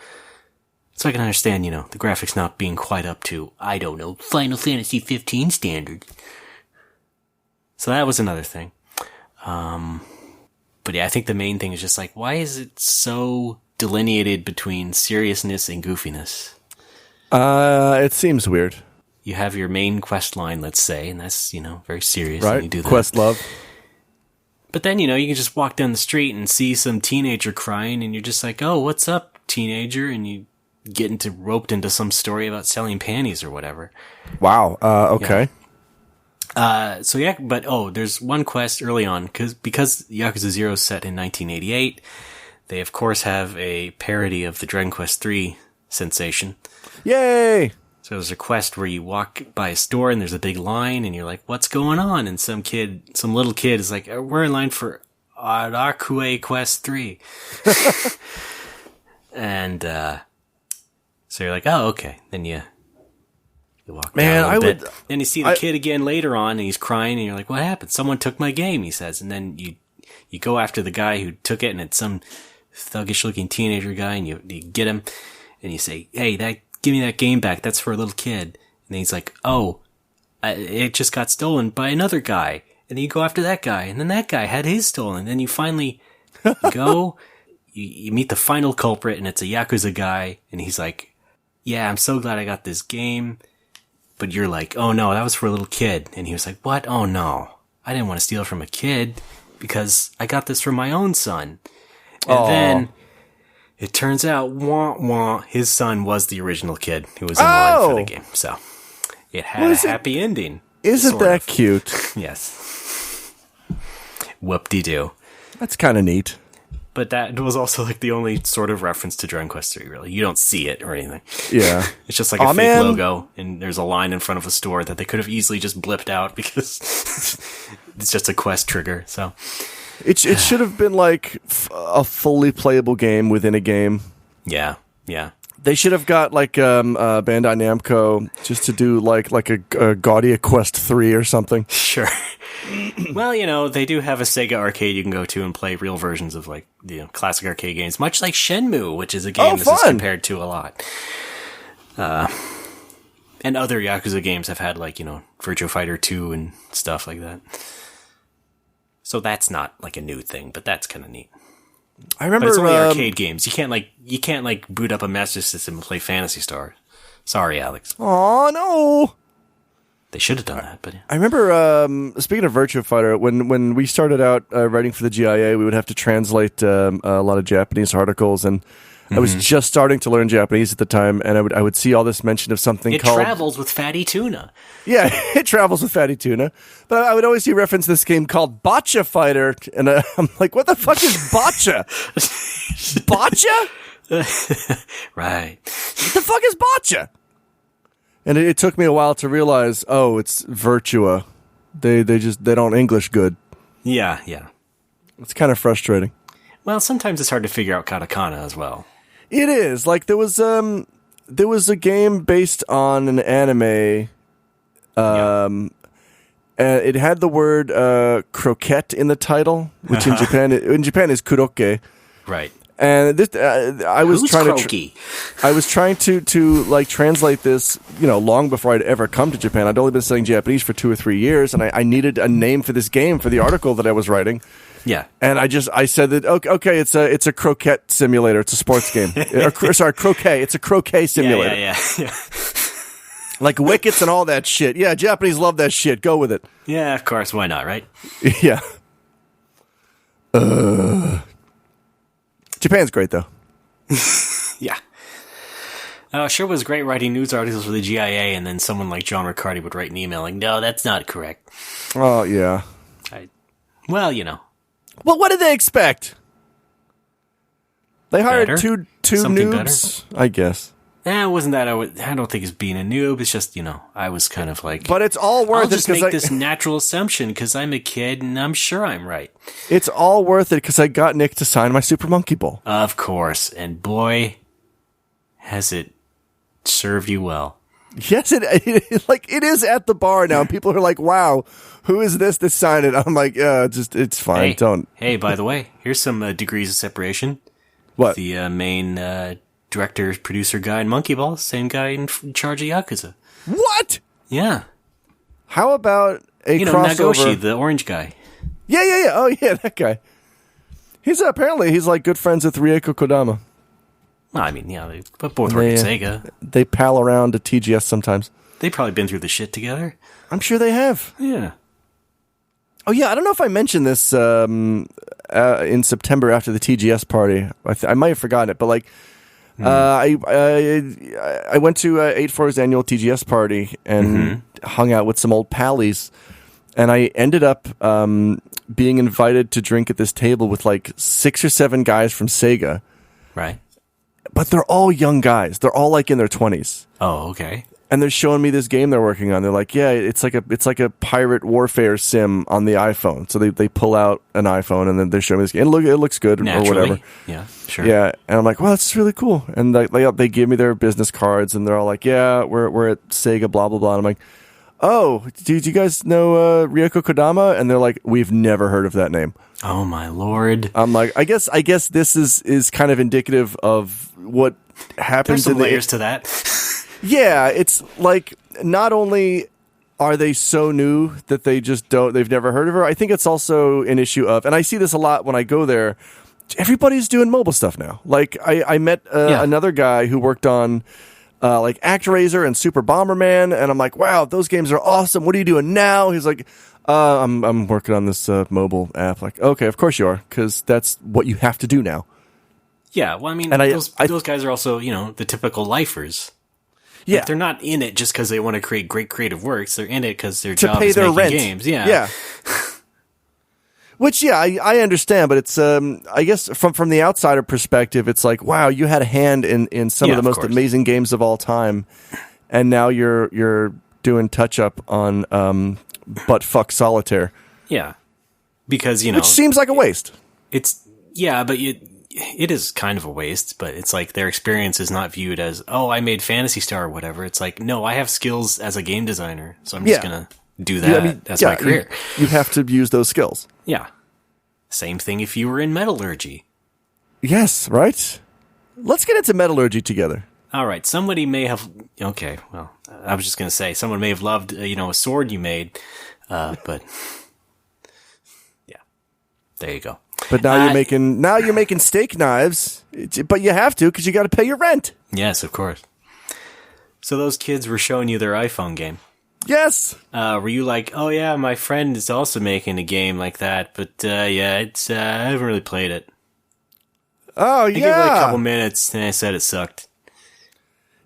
So I can understand, the graphics not being quite up to, I don't know, Final Fantasy 15 standards. So that was another thing. But yeah, I think the main thing is just like, why is it so delineated between seriousness and goofiness? It seems weird. You have your main quest line, let's say, and that's, very serious. Right, and you do that. quest love. But then, you can just walk down the street and see some teenager crying, and you're just like, oh, what's up, teenager? And you get roped into some story about selling panties or whatever. Wow, okay. Yeah. There's one quest early on, because Yakuza 0 is set in 1988, they of course have a parody of the Dragon Quest III sensation. Yay! So there's a quest where you walk by a store and there's a big line and you're like, what's going on? And some little kid is like, we're in line for Arakue Quest 3. And, so you're like, oh, okay. Then you walk down a bit. Then you see the kid again later on and he's crying and you're like, what happened? Someone took my game, he says. And then you go after the guy who took it and it's some thuggish looking teenager guy and you get him and you say, hey, give me that game back. That's for a little kid. And he's like, oh, it just got stolen by another guy. And then you go after that guy. And then that guy had his stolen. And then you finally go, you meet the final culprit and it's a Yakuza guy. And he's like, yeah, I'm so glad I got this game. But you're like, oh no, that was for a little kid. And he was like, what? Oh no, I didn't want to steal it from a kid because I got this from my own son. And then it turns out, his son was the original kid who was in line for the game. So it had a happy ending. Isn't that cute? Yes. Whoop-de-doo. That's kind of neat. But that was also like the only sort of reference to Dragon Quest 3, really. You don't see it or anything. Yeah. It's just like a fake logo, and there's a line in front of a store that they could have easily just blipped out because it's just a quest trigger, so... It should have been like a fully playable game within a game. Yeah. They should have got like Bandai Namco just to do like a Gaudia Quest 3 or something. Sure. Well, they do have a Sega arcade you can go to and play real versions of like classic arcade games, much like Shenmue, which is a game this is compared to a lot. And other Yakuza games have had like Virtua Fighter 2 and stuff like that. So that's not like a new thing, but that's kind of neat. I remember but it's only arcade games. You can't boot up a Master System and play Phantasy Star. Sorry, Alex. Oh no. They should have done that, but yeah. I remember speaking of Virtua Fighter, when we started out writing for the GIA, we would have to translate a lot of Japanese articles, and I was just starting to learn Japanese at the time, and I would see all this mention of something called... It travels with fatty tuna. Yeah, it travels with fatty tuna. But I would always see reference to this game called Bocce Fighter, and I'm like, what the fuck is bocce? Bocce? Right. What the fuck is bocce? And it took me a while to realize, it's Virtua. They don't English good. Yeah. It's kind of frustrating. Well, sometimes it's hard to figure out katakana as well. It is. Like there was a game based on an anime. It had the word croquette in the title, which in Japan is kuroke. Right. And this, I was Who's trying croaky? I was trying to like translate this, long before I'd ever come to Japan. I'd only been studying Japanese for 2 or 3 years, and I needed a name for this game for the article that I was writing. Yeah. And I said that okay, it's a croquette simulator. It's a sports game. Croquet. It's a croquet simulator. Yeah. Like wickets and all that shit. Yeah, Japanese love that shit. Go with it. Yeah, of course. Why not, right? Yeah. Japan's great, though. Yeah. Sure was great writing news articles for the GIA, and then someone like John Riccardi would write an email like, no, that's not correct. Oh, yeah. Well, Well, what did they expect? They hired Better? two Something noobs, I guess. it wasn't that I don't think it's being a noob. It's just, I was kind of like... But it's all worth I'll it. just make this natural assumption because I'm a kid and I'm sure I'm right. It's all worth it because I got Nick to sign my Super Monkey Ball. Of course. And boy, has it served you well. Yes, it is at the bar now. And people are like, wow, who is this that signed it? I'm like, it's fine. Don't. Hey, by the way, here's some degrees of separation. What? The main... director, producer guy in Monkey Ball, same guy in charge of Yakooza. What? Yeah. How about a crossover? Nagoshi, the orange guy. Yeah. Oh, yeah, that guy. He's like good friends with Rieko Kodama. Well, I mean, yeah, they both work at Sega. They pal around to TGS sometimes. They've probably been through the shit together. I'm sure they have. Yeah. Oh, yeah, I don't know if I mentioned this in September after the TGS party. I might have forgotten it, but like, I went to 8-4's annual TGS party and hung out with some old pallies, and I ended up being invited to drink at this table with like 6 or 7 guys from Sega. Right. But they're all young guys. They're all like in their 20s. Oh, okay. And they're showing me this game they're working on. They're like, yeah, it's like a pirate warfare sim on the iPhone. So they pull out an iPhone and then they're showing me this game. It looks good Naturally. or whatever. Yeah, sure. Yeah, and I'm like, well, that's really cool. And they give me their business cards and they're all like, yeah, we're at Sega, blah blah blah. And I'm like, oh, do you guys know Rieko Kodama? And they're like, we've never heard of that name. Oh my lord. I'm like, I guess this is kind of indicative of what happens. There's some layers to that. Yeah, it's like not only are they so new that they've never heard of her. I think it's also an issue of, and I see this a lot when I go there, everybody's doing mobile stuff now. Like I met another guy who worked on like ActRaiser and Super Bomberman, and I'm like, wow, those games are awesome. What are you doing now? He's like, I'm working on this mobile app. Like, okay, of course you are, because that's what you have to do now. Yeah, well, I mean, those guys are also, the typical lifers. Yeah, like, they're not in it just because they want to create great creative works. They're in it because their to job pay is their making rent. games. Yeah. Which, I understand, but it's I guess from the outsider perspective, it's like, wow, you had a hand in some of the most amazing games of all time, and now you're doing touch up on buttfuck solitaire. Yeah, because which seems like a waste. But it is kind of a waste, but it's like their experience is not viewed as, oh, I made Phantasy Star or whatever. It's like, no, I have skills as a game designer, so I'm just going to do that as my career. You have to use those skills. Yeah. Same thing if you were in metallurgy. Yes, right? Let's get into metallurgy together. All right. Somebody may have... Okay, well, I was just going to say, someone may have loved, a sword you made, but... Yeah. There you go. But now you're making steak knives, but you have to because you got to pay your rent. Yes, of course. So those kids were showing you their iPhone game. Yes. Were you like, oh yeah, my friend is also making a game like that, but it's I haven't really played it. Oh, I gave it a couple minutes and I said it sucked.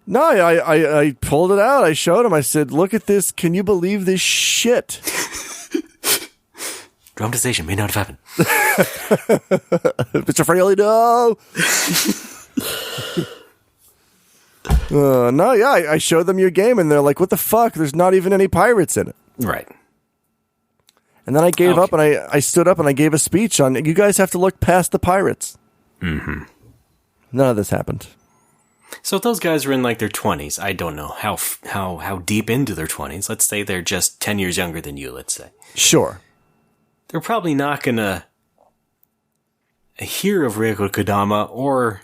No, I pulled it out. I showed him. I said, look at this. Can you believe this shit? Dramatization may not have happened. Mr. Fraley, no. I showed them your game, and they're like, what the fuck? There's not even any pirates in it. Right. And then I gave up, and I stood up, and I gave a speech on, you guys have to look past the pirates. Mm-hmm. None of this happened. So if those guys were in like their 20s, I don't know how deep into their 20s. Let's say they're just 10 years younger than you, let's say. Sure. They're probably not going to hear of Ryoko Kodama or,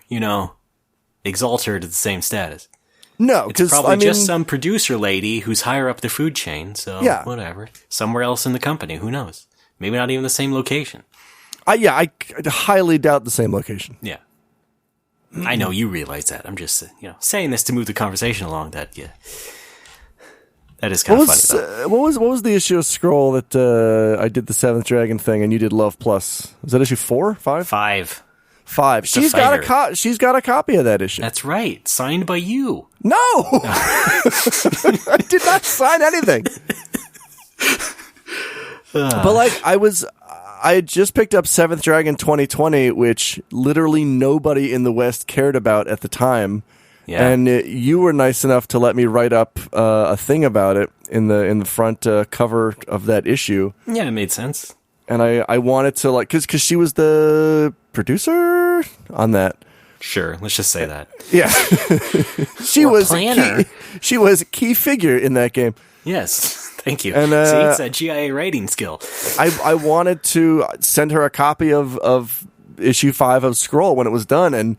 exalt her to the same status. No, It's because probably just some producer lady who's higher up the food chain, so Yeah. whatever. Somewhere else in the company, who knows? Maybe not even the same location. I highly doubt the same location. Yeah. I know you realize that. I'm just, saying this to move the conversation along. That is kind of funny. Though. What was the issue of Scroll that I did the Seventh Dragon thing and you did Love Plus? Was that issue 4, 5? 5. 5. She's got a copy of that issue. That's right, signed by you. No, I did not sign anything. But like I had just picked up Seventh Dragon 2020, which literally nobody in the West cared about at the time. Yeah. And you were nice enough to let me write up a thing about it in the front cover of that issue. Yeah, it made sense. And I wanted to because she was the producer on that. Sure, let's just say that. Yeah, she was planner. She was a key figure in that game. Yes, thank you. And see, it's a GIA writing skill. I wanted to send her a copy of issue 5 of Scroll when it was done, and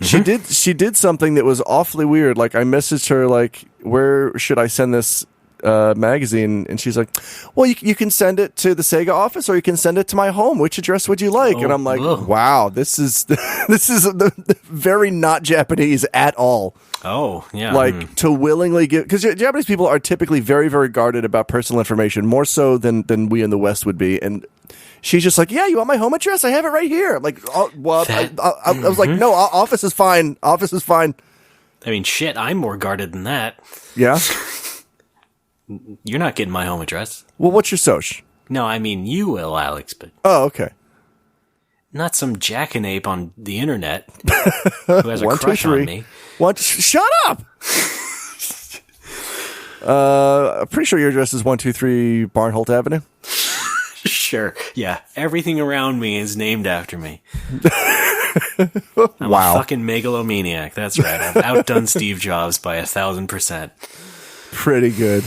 she did something that was awfully weird. Like I messaged her like, where should I send this magazine? And she's like, well, you can send it to the Sega office or you can send it to my home. Which address would you like? And I'm like, wow, this is very not Japanese at all. Oh, yeah. Like to willingly give, because Japanese people are typically very, very guarded about personal information, more so than we in the West would be. And she's just like, yeah, you want my home address? I have it right here. I'm like, oh, well, I was like, no, office is fine. Office is fine. I mean, shit, I'm more guarded than that. Yeah. You're not getting my home address. Well, what's your soch? No, I mean, you will, Alex, but... Oh, okay. Not some jackanape on the internet who has a crush on me. Shut up! I'm pretty sure your address is 123 Barnholt Avenue. Sure, yeah. Everything around me is named after me. I'm a fucking megalomaniac, that's right. I've outdone Steve Jobs by 1,000%. Pretty good.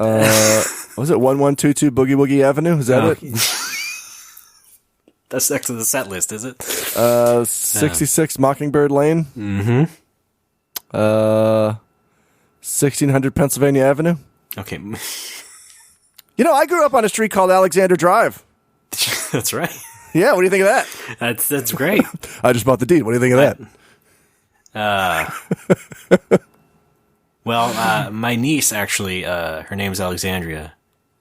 Was it 1122 Boogie Woogie Avenue? Is that it? That's next to the set list, is it? 66 Mockingbird Lane. Mm-hmm. 1600 Pennsylvania Avenue. Okay. I grew up on a street called Alexander Drive. That's right. Yeah, what do you think of that? That's great. I just bought the deed. What do you think of that? Well, my niece actually, her name's Alexandria.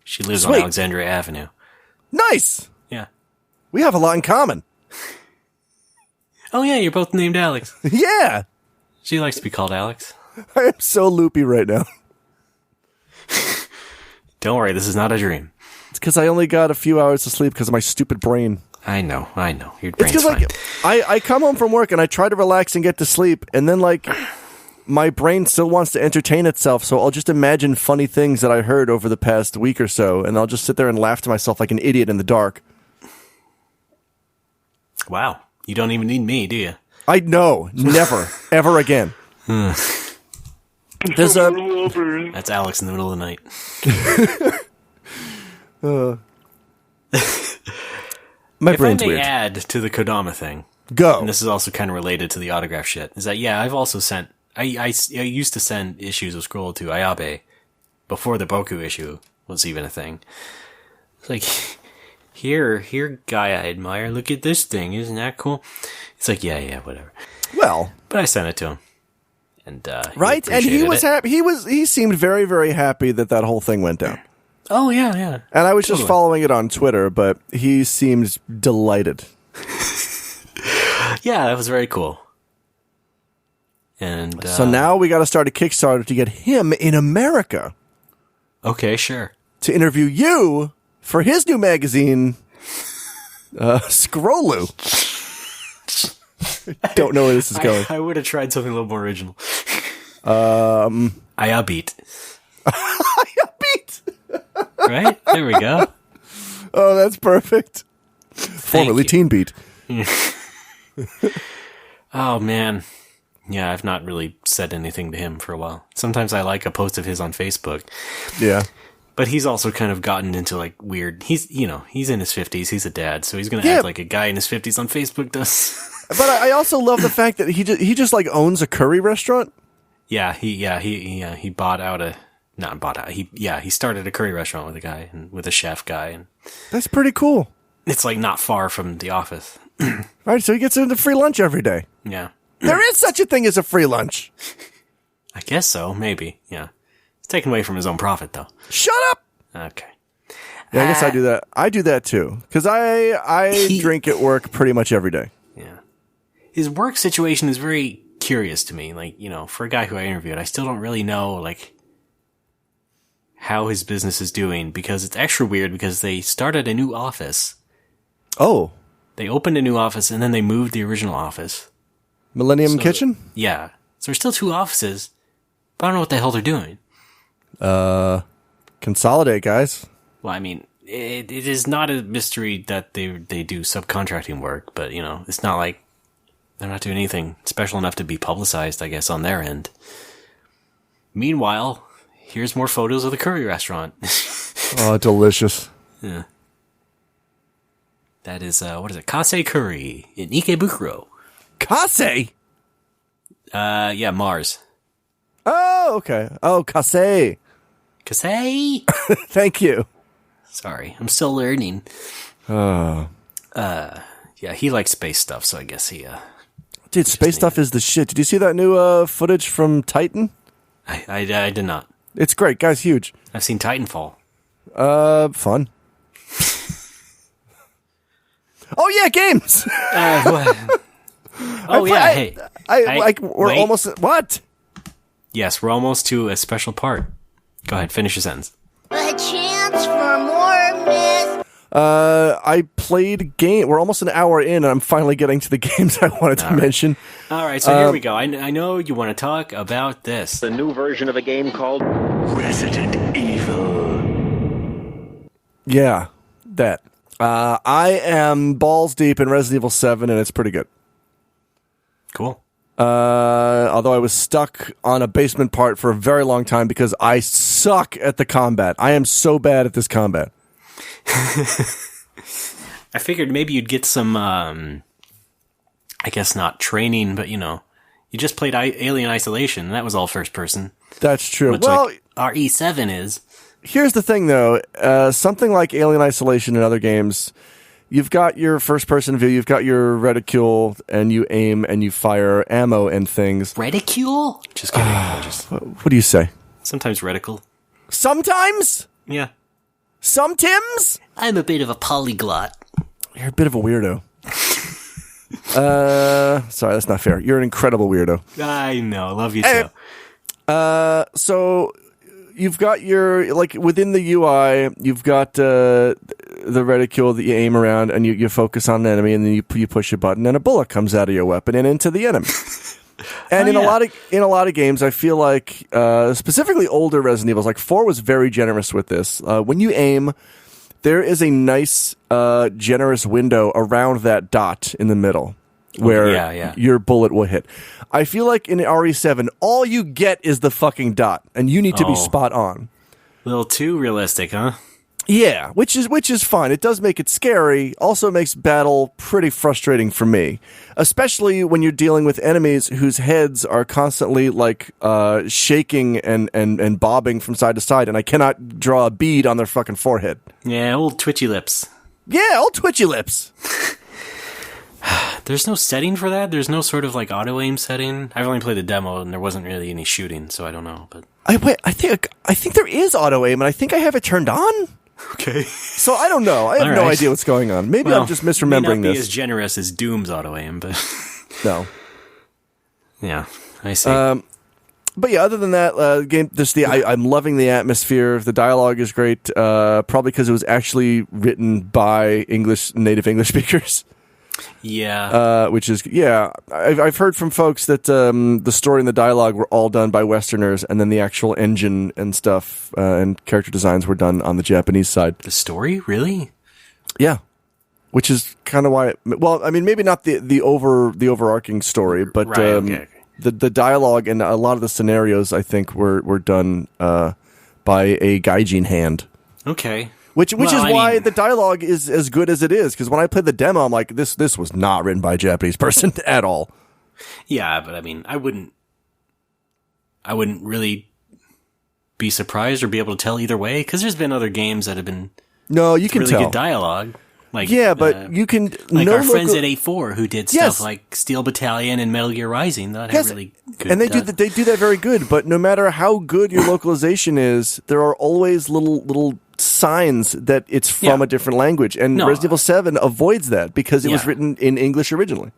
She lives on Alexandria Avenue. Nice. Yeah. We have a lot in common. Oh yeah, you're both named Alex. Yeah. She likes to be called Alex. I am so loopy right now. Don't worry, this is not a dream. It's because I only got a few hours of sleep because of my stupid brain. I know. Your brain's fine. Like, I come home from work and I try to relax and get to sleep, and then like my brain still wants to entertain itself, so I'll just imagine funny things that I heard over the past week or so, and I'll just sit there and laugh to myself like an idiot in the dark. Wow. You don't even need me, do you? I know. Never. Ever again. There's That's Alex in the middle of the night. My brain's if I may weird. add to the Kodama thing, go. And this is also kind of related to the autograph shit. Is that I've also sent. I used to send issues of Scroll to Ayabe before the Boku issue was even a thing. It's like, here, guy I admire. Look at this thing. Isn't that cool? It's like, yeah, whatever. Well, but I sent it to him, and right, and he was happy. He seemed very, very happy that whole thing went down. Oh yeah. And I was just following it on Twitter, but he seemed delighted. Yeah, that was very cool. And so now we got to start a Kickstarter to get him in America. Okay, sure. To interview you for his new magazine, Scrollu. Don't know where this is going. I would have tried something a little more original. Ayabeat. Ayabeat. Right? There we go. Oh, that's perfect. Formerly Teen Beat. Oh, man. Yeah, I've not really said anything to him for a while. Sometimes I like a post of his on Facebook. Yeah. But he's also kind of gotten into like weird. He's in his 50s. He's a dad, so he's going to act like a guy in his 50s on Facebook does. But I also love the fact that he just like owns a curry restaurant. He bought out a not bought out. He started a curry restaurant with a guy and with a chef guy, and that's pretty cool. It's like not far from the office. Right, so he gets into free lunch every day. Yeah. There is such a thing as a free lunch. I guess so, maybe. Yeah. It's taken away from his own profit, though. Shut up! Okay. Yeah, I guess I do that. I do that, too. Because I drink at work pretty much every day. Yeah. His work situation is very curious to me. Like, for a guy who I interviewed, I still don't really know, like, how his business is doing. Because it's extra weird because they started a new office. Oh. They opened a new office and then they moved the original office. Millennium Kitchen? Yeah. So there's still 2 offices, but I don't know what the hell they're doing. Consolidate, guys. Well, I mean, it is not a mystery that they do subcontracting work, but, it's not like they're not doing anything special enough to be publicized, I guess, on their end. Meanwhile, here's more photos of the curry restaurant. Oh, delicious. Yeah. That is, what is it? Kase Curry in Ikebukuro. Kase? Yeah, Mars. Oh, okay. Oh, Kase. Kase? Thank you. Sorry, I'm still learning. Yeah, he likes space stuff, so I guess he, Dude, space stuff is the shit. Did you see that new, footage from Titan? I did not. It's great. Guy's huge. I've seen Titanfall. Fun. Oh, yeah, games! We're wait. almost... What? Yes, we're almost to a special part. Go ahead, finish your sentence. A chance for more myth. I played game. We're almost an hour in, and I'm finally getting to the games I wanted to mention. All right, so here we go. I know you want to talk about this. The new version of a game called Resident Evil. Yeah, that. I am balls deep in Resident Evil 7, and it's pretty good. Cool. Although I was stuck on a basement part for a very long time because I suck at the combat. I am so bad at this combat. I figured maybe you'd get some, I guess not training, but you just played Alien Isolation, and that was all first person. That's true. Which, well, like, RE7 is. Here's the thing, though. Something like Alien Isolation and other games, you've got your first-person view, you've got your reticule, and you aim and you fire ammo and things. Reticule? Just kidding. What do you say? Sometimes reticle. Sometimes? Yeah. Some Tims? I'm a bit of a polyglot. You're a bit of a weirdo. Sorry, that's not fair. You're an incredible weirdo. I know. Love you too. So you've got your, like, within the UI, you've got the reticule that you aim around and you focus on an enemy, and then you push a button and a bullet comes out of your weapon and into the enemy. And in a lot of games, I feel like, specifically older Resident Evils, like 4 was very generous with this. When you aim, there is a nice, generous window around that dot in the middle where your bullet will hit. I feel like in RE7, all you get is the fucking dot, and you need to be spot on. A little too realistic, huh? Yeah, which is fine. It does make it scary. Also makes battle pretty frustrating for me, especially when you're dealing with enemies whose heads are constantly like shaking and bobbing from side to side, and I cannot draw a bead on their fucking forehead. Yeah, old twitchy lips. Yeah, old twitchy lips. There's no setting for that? There's no sort of like auto aim setting? I've only played the demo and there wasn't really any shooting, so I don't know. But I think there is auto aim, and I think I have it turned on. Okay. So I don't know. I have no idea what's going on. Maybe I'm just misremembering may not be this. as generous as Doom's auto aim, but no. Yeah, I see. But yeah, other than that, game. I'm loving the atmosphere. The dialogue is great. Probably because it was actually written by native English speakers. Yeah. Which is I've heard from folks that the story and the dialogue were all done by Westerners, and then the actual engine and stuff and character designs were done on the Japanese side. The story, really? Yeah. Which is kind of why. Well, I mean, maybe not the overarching story, but right, okay. the dialogue and a lot of the scenarios, I think, were done by a gaijin hand. Okay. Which is why the dialogue is as good as it is. Because when I played the demo, I'm like, this was not written by a Japanese person at all. Yeah, but I mean, I wouldn't really be surprised or be able to tell either way. Because there's been other games that have been you can really tell. good dialogue. Like, but you can like our friends at A4 who did stuff like Steel Battalion and Metal Gear Rising that had really good. And they do that very good. But no matter how good your localization is, there are always little signs that it's from a different language. And Resident Evil 7 avoids that because it was written in English originally.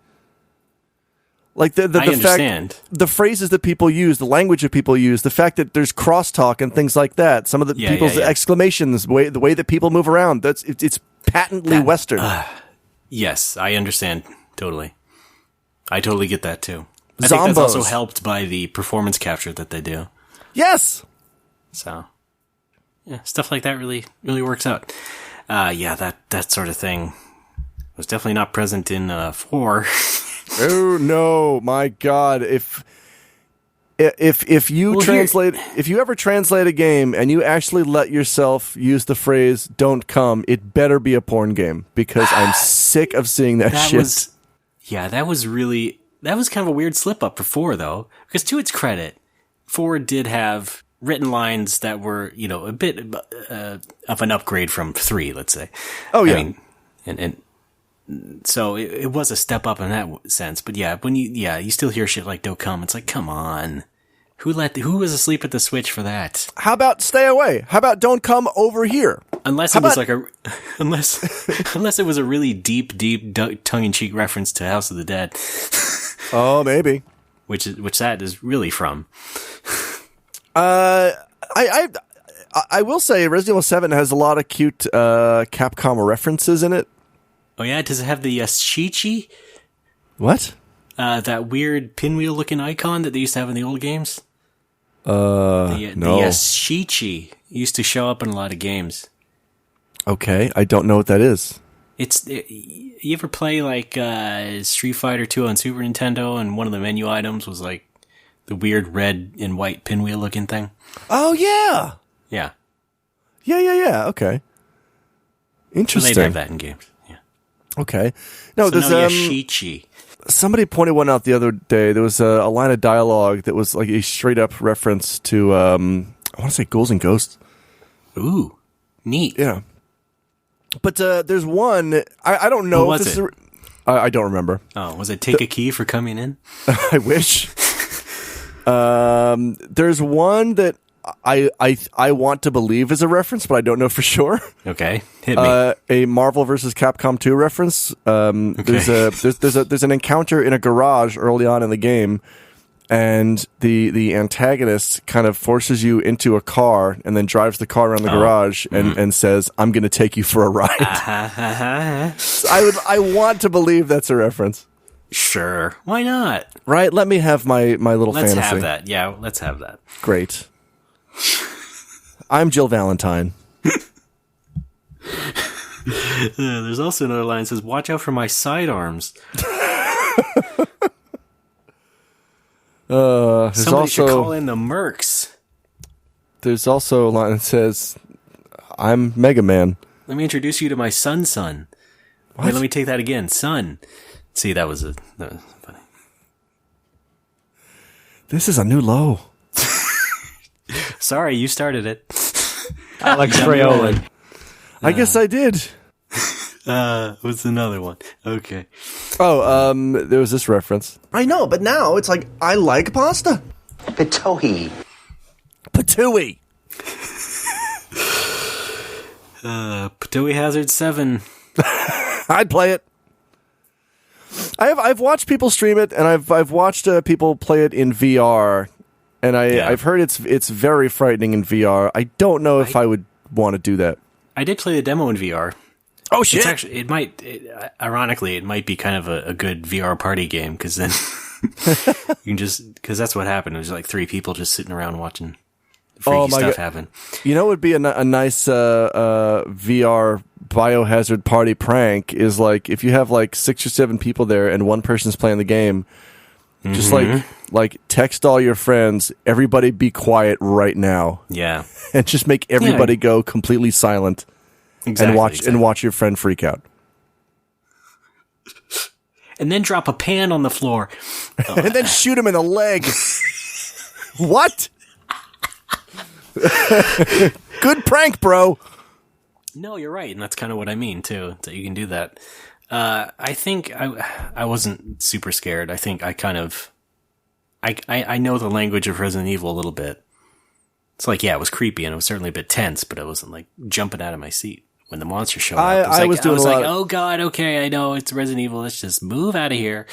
Like the fact, the phrases that people use, the language that people use, the fact that there's crosstalk and things like that. Some of the people's exclamations, the way that people move around. It's patently Western. Yes, I understand totally. I totally get that too. I think that's also helped by the performance capture that they do. Yes. So, yeah, stuff like that really works out. That sort of thing was definitely not present in 4. Oh no, my God! If you if you ever translate a game and you actually let yourself use the phrase "don't come," it better be a porn game because I'm sick of seeing that shit. That was kind of a weird slip up for 4 though, because to its credit, 4 did have written lines that were a bit of an upgrade from 3, let's say. Oh yeah, I mean, and so it was a step up in that sense, but when you still hear shit like "don't come," it's like, come on, who was asleep at the switch for that? How about stay away? How about don't come over here? Unless it was unless it was a really deep tongue-in-cheek reference to House of the Dead. Oh, maybe. Which that is really from. I will say Resident Evil 7 has a lot of cute Capcom references in it. Oh yeah, does it have the Yashichi? What? That weird pinwheel-looking icon that they used to have in the old games? No. The Yashichi used to show up in a lot of games. Okay, I don't know what that is. You ever play like Street Fighter 2 on Super Nintendo, and one of the menu items was like the weird red and white pinwheel-looking thing? Oh yeah. Yeah. Yeah. Okay. Interesting. So they'd have that in games. Okay. No, so there's Yashichi. Somebody pointed one out the other day. There was a line of dialogue that was like a straight up reference to I want to say Ghouls and Ghosts. Ooh, neat. Yeah. But there's one I don't know what if was this is I don't remember. Oh, was it Take a Key for coming in? I wish. There's one that I want to believe is a reference, but I don't know for sure. Okay, hit me. A Marvel vs. Capcom 2 reference. There's an encounter in a garage early on in the game, and the antagonist kind of forces you into a car and then drives the car around the garage and says, "I'm going to take you for a ride." I want to believe that's a reference. Sure, why not? Right? Let me have my little fantasy. Let's have that. Yeah, let's have that. Great. I'm Jill Valentine. There's also another line that says, "Watch out for my sidearms." Somebody should call in the Mercs. There's also a line that says, "I'm Mega Man." Let me introduce you to my son. Wait, let me take that again. Son. See, that was funny. This is a new low. Sorry, you started it. Alex Fraioli. I guess I did. What's another one? Okay. Oh, there was this reference. I know, but now it's like, I like pasta. Patohi. Patooey. Patooey Hazard 7. I'd play it. I've watched people stream it, and I've watched people play it in VR, and I've heard it's very frightening in VR. I don't know if I would want to do that. I did play the demo in VR. Oh shit! It's actually, ironically, it might be kind of a good VR party game because then you can because that's what happened. It was like 3 people just sitting around watching freaky stuff happen. You know, what would be a nice VR biohazard party prank is like if you have like 6 or 7 people there and one person's playing the game, Just like text all your friends, everybody be quiet right now. Yeah. And just make everybody go completely silent and watch your friend freak out. And then drop a pan on the floor. And then shoot him in the leg. What? Good prank, bro. No, you're right, and that's kind of what I mean too. That you can do that. I think I wasn't super scared. I think I kind of I know the language of Resident Evil a little bit. It's like, yeah, it was creepy and it was certainly a bit tense, but I wasn't like jumping out of my seat when the monster showed up. I was like, oh god, okay, I know it's Resident Evil. Let's just move out of here.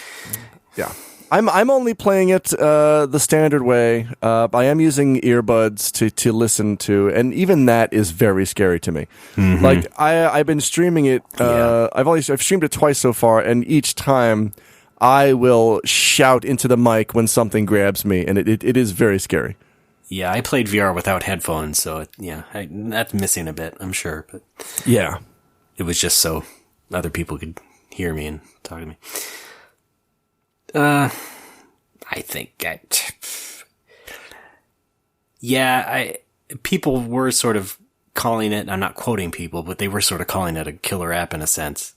Yeah. I'm only playing it the standard way. I am using earbuds to listen to, and even that is very scary to me. Mm-hmm. Like I've been streaming it. I've streamed it twice so far, and each time I will shout into the mic when something grabs me, and it is very scary. Yeah, I played VR without headphones, so that's missing a bit, I'm sure. But yeah, it was just so other people could hear me and talk to me. I think people were sort of calling it, I'm not quoting people, but they were sort of calling it a killer app in a sense.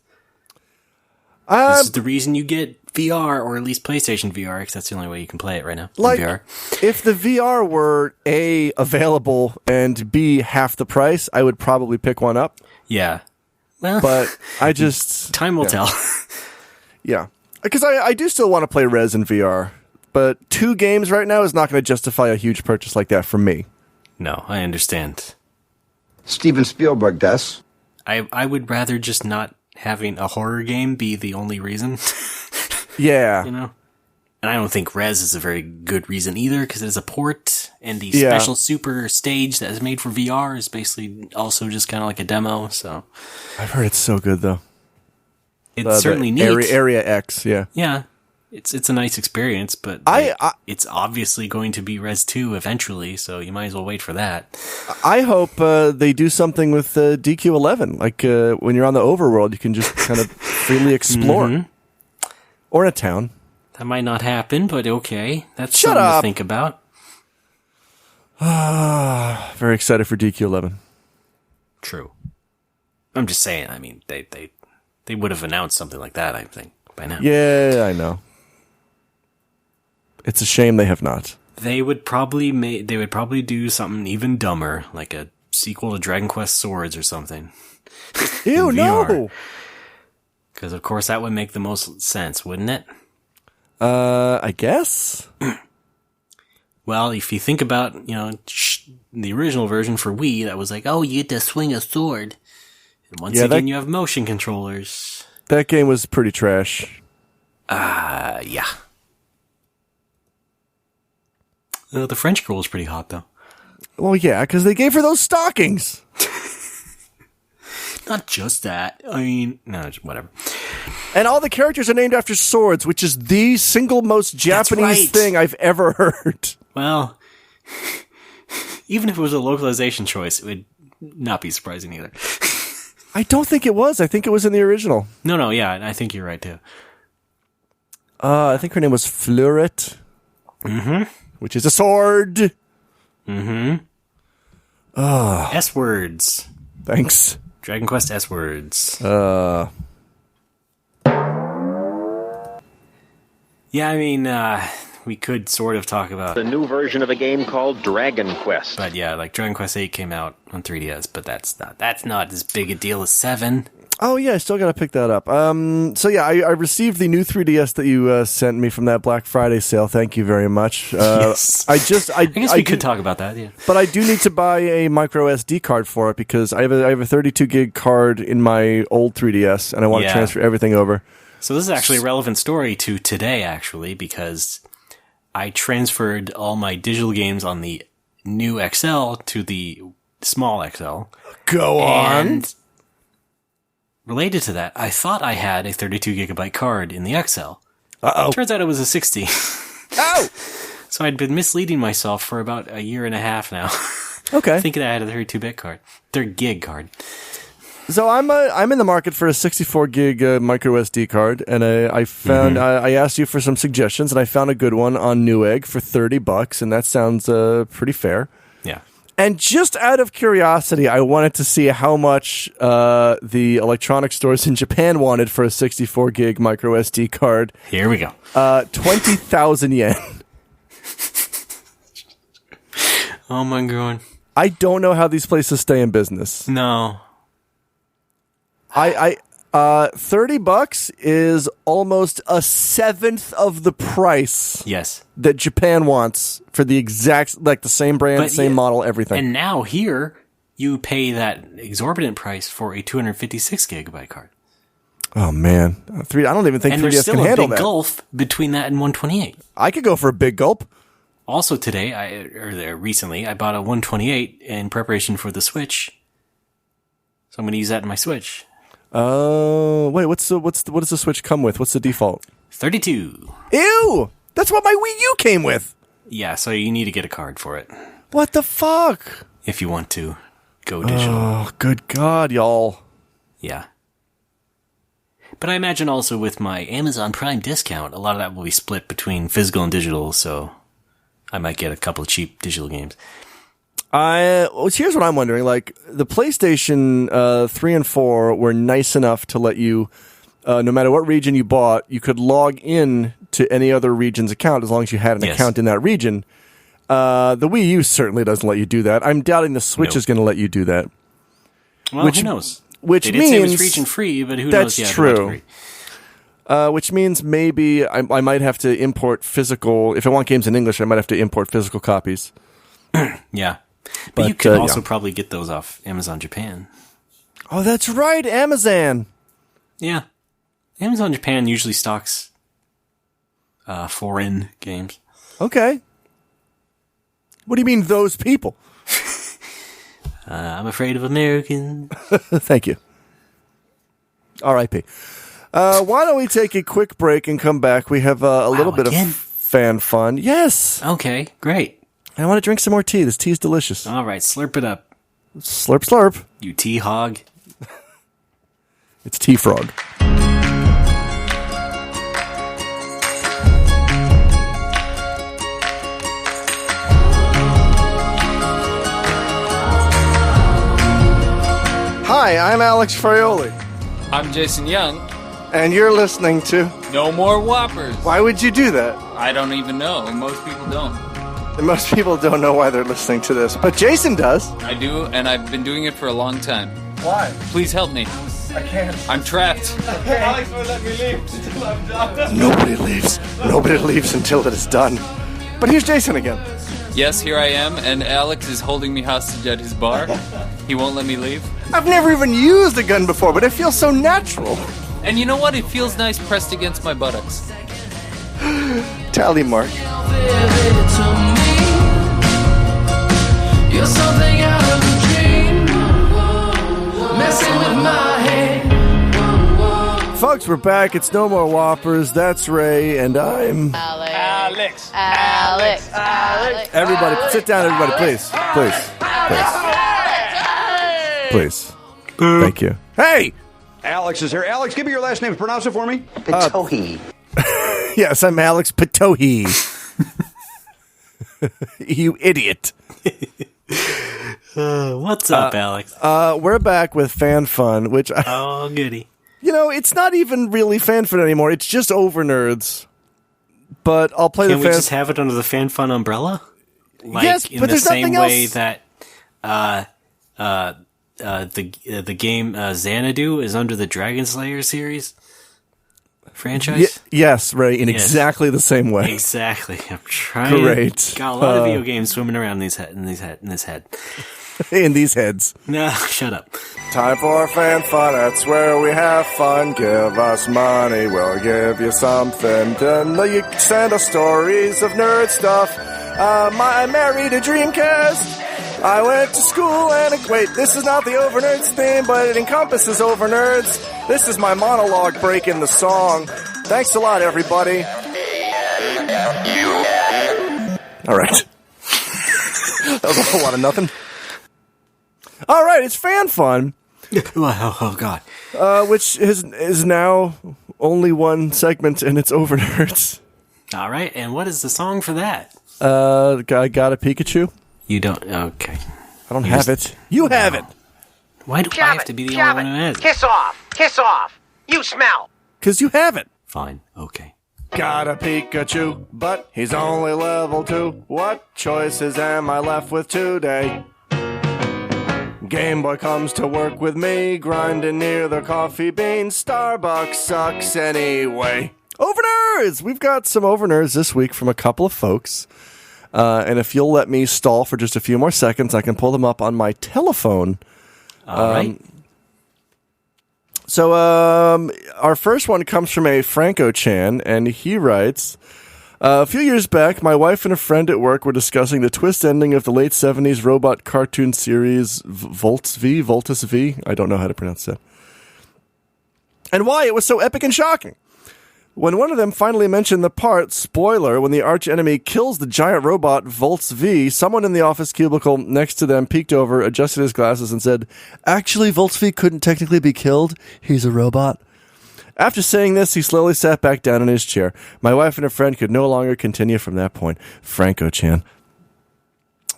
This is the reason you get VR, or at least PlayStation VR, because that's the only way you can play it right now. Like, VR. If the VR were A, available, and B, half the price, I would probably pick one up. Yeah. Well, but I just... Time will tell. Yeah. Because I do still want to play Res in VR, but 2 games right now is not going to justify a huge purchase like that for me. No, I understand. Steven Spielberg does. I would rather just not having a horror game be the only reason. Yeah. You know? And I don't think Res is a very good reason either, because it is a port, and the special super stage that is made for VR is basically also just kind of like a demo, so... I've heard it's so good, though. It's certainly neat. Area X, yeah. Yeah. It's a nice experience, but it's obviously going to be Res 2 eventually, so you might as well wait for that. I hope they do something with DQ11. Like, when you're on the overworld, you can just kind of freely explore. Mm-hmm. Or in a town. That might not happen, but okay. That's something to think about. Very excited for DQ11. True. I'm just saying, I mean, they would have announced something like that, I think, by now. Yeah, I know. It's a shame they have not. They would probably do something even dumber, like a sequel to Dragon Quest Swords or something. Ew, no! Because, of course, that would make the most sense, wouldn't it? I guess. Well, if you think about, the original version for Wii, that was like, oh, you get to swing a sword. And once again, you have motion controllers. That game was pretty trash. Yeah. The French girl was pretty hot, though. Well, yeah, because they gave her those stockings. Not just that. I mean, no, whatever. And all the characters are named after swords, which is the single most Japanese thing I've ever heard. Well, even if it was a localization choice, it would not be surprising either. I don't think it was. I think it was in the original. No, yeah, I think you're right, too. I think her name was Fleuret. Mm-hmm. Which is a sword. Mm-hmm. S-words. Thanks. Dragon Quest S-words. Yeah, I mean, we could sort of talk about... the new version of a game called Dragon Quest. But yeah, like Dragon Quest 8 came out on 3DS, but that's not as big a deal as 7. Oh, yeah, I still got to pick that up. So, yeah, I received the new 3DS that you sent me from that Black Friday sale. Thank you very much. Yes. I guess we could talk about that, yeah. But I do need to buy a micro SD card for it because I have a 32 gig card in my old 3DS, and I want to transfer everything over. So this is actually a relevant story to today, actually, because I transferred all my digital games on the new XL to the small XL. Go on! And related to that, I thought I had a 32 gigabyte card in the XL. Uh-oh. Turns out it was a 60. Oh! So I'd been misleading myself for about a year and a half now. Okay. Thinking I had a 32-bit card. 30 gig card. So I'm in the market for a 64 gig micro SD card, and I found I asked you for some suggestions, and I found a good one on Newegg for $30, and that sounds pretty fair. Yeah. And just out of curiosity, I wanted to see how much the electronic stores in Japan wanted for a 64 gig micro SD card. Here we go. 20,000 yen. Oh my god. I don't know how these places stay in business. No. $30 is almost a seventh of the price. Yes. That Japan wants for the exact, like the same brand, same model, everything. And now here, you pay that exorbitant price for a 256 gigabyte card. Oh man, I don't even think 3DS can handle that. And there's still a big gulf between that and 128. I could go for a big gulp. Also today, recently, I bought a 128 in preparation for the Switch. So I'm going to use that in my Switch. Oh, wait, what does the Switch come with? What's the default? 32. Ew! That's what my Wii U came with! Yeah, so you need to get a card for it. What the fuck? If you want to go digital. Oh, good God, y'all. Yeah. But I imagine also with my Amazon Prime discount, a lot of that will be split between physical and digital, so I might get a couple of cheap digital games. Here's what I'm wondering. Like, the PlayStation 3 and 4 were nice enough to let you, no matter what region you bought, you could log in to any other region's account as long as you had an account in that region. The Wii U certainly doesn't let you do that. I'm doubting the Switch is going to let you do that. Well, who knows? Which they means did say it was region free, but who knows? That's true. Which means maybe I might have to import physical. If I want games in English, I might have to import physical copies. Yeah. But you could also probably get those off Amazon Japan. Oh, that's right, Amazon. Yeah. Amazon Japan usually stocks foreign games. Okay. What do you mean, those people? I'm afraid of Americans. Thank you. R.I.P. Why don't we take a quick break and come back? We have a little bit of fan fun. Yes. Okay, great. I want to drink some more tea. This tea is delicious. All right, slurp it up. Slurp, slurp. You tea hog. It's tea frog. Hi, I'm Alex Fraioli. I'm Jason Young. And you're listening to No More Whoppers. Why would you do that? I don't even know. Most people don't. And most people don't know why they're listening to this, but Jason does. I do, and I've been doing it for a long time. Why? Please help me. I can't. I'm trapped. Okay. Alex won't let me leave until I'm done. Nobody leaves. Nobody leaves until it is done. But here's Jason again. Yes, here I am, and Alex is holding me hostage at his bar. He won't let me leave. I've never even used a gun before, but it feels so natural. And you know what? It feels nice pressed against my buttocks. Tally mark. You're something out of a dream, messing with my head. Folks, we're back. It's No More Whoppers. That's Ray, and I'm Alex. Everybody, sit down, everybody, please. Please. Thank you. Hey! Alex is here. Alex, give me your last name. Pronounce it for me. Pitohi. Yes, I'm Alex Pitohi. You idiot. What's up, Alex? We're back with Fan Fun, which... oh, goody. You know, it's not even really Fan Fun anymore. It's just Over Nerds. But I'll play Can the we fan... just have it under the Fan Fun umbrella? Like, yes, in but the there's same nothing way else. that the game Xanadu is under the Dragon Slayer series franchise? Yes, Ray, in exactly the same way. Exactly. I'm trying. Great. Got a lot of video games swimming around in this head. In these heads. No, shut up. Time for Fan Fun, that's where we have fun. Give us money, we'll give you something. Then you send us stories of nerd stuff. I married a Dreamcast. I went to school and wait, this is not the Over Nerds theme, but it encompasses Over Nerds. This is my monologue break in the song. Thanks a lot, everybody. All right. That was a whole lot of nothing. All right, it's Fan Fun. Oh God. Which is now only one segment, and it's over nerds. All right, and what is the song for that? I got a Pikachu. You don't? Okay. I don't have it. You have it. Why do I have to be the only one who has it? Kiss off! Kiss off! You smell! Because you have it. Fine. Okay. Got a Pikachu, but he's only level 2. What choices am I left with today? Game Boy comes to work with me, grinding near the coffee bean. Starbucks sucks anyway. Over nerds! We've got some over nerds this week from a couple of folks. And if you'll let me stall for just a few more seconds, I can pull them up on my telephone. All right. So, our first one comes from a Franco-chan, and he writes, a few years back, my wife and a friend at work were discussing the twist ending of the late 70s robot cartoon series Voltus V? I don't know how to pronounce that. And why it was so epic and shocking. When one of them finally mentioned the part, spoiler, when the arch-enemy kills the giant robot Volts V, someone in the office cubicle next to them peeked over, adjusted his glasses, and said, actually, Volts V couldn't technically be killed. He's a robot. After saying this, he slowly sat back down in his chair. My wife and her friend could no longer continue from that point. Franco-chan.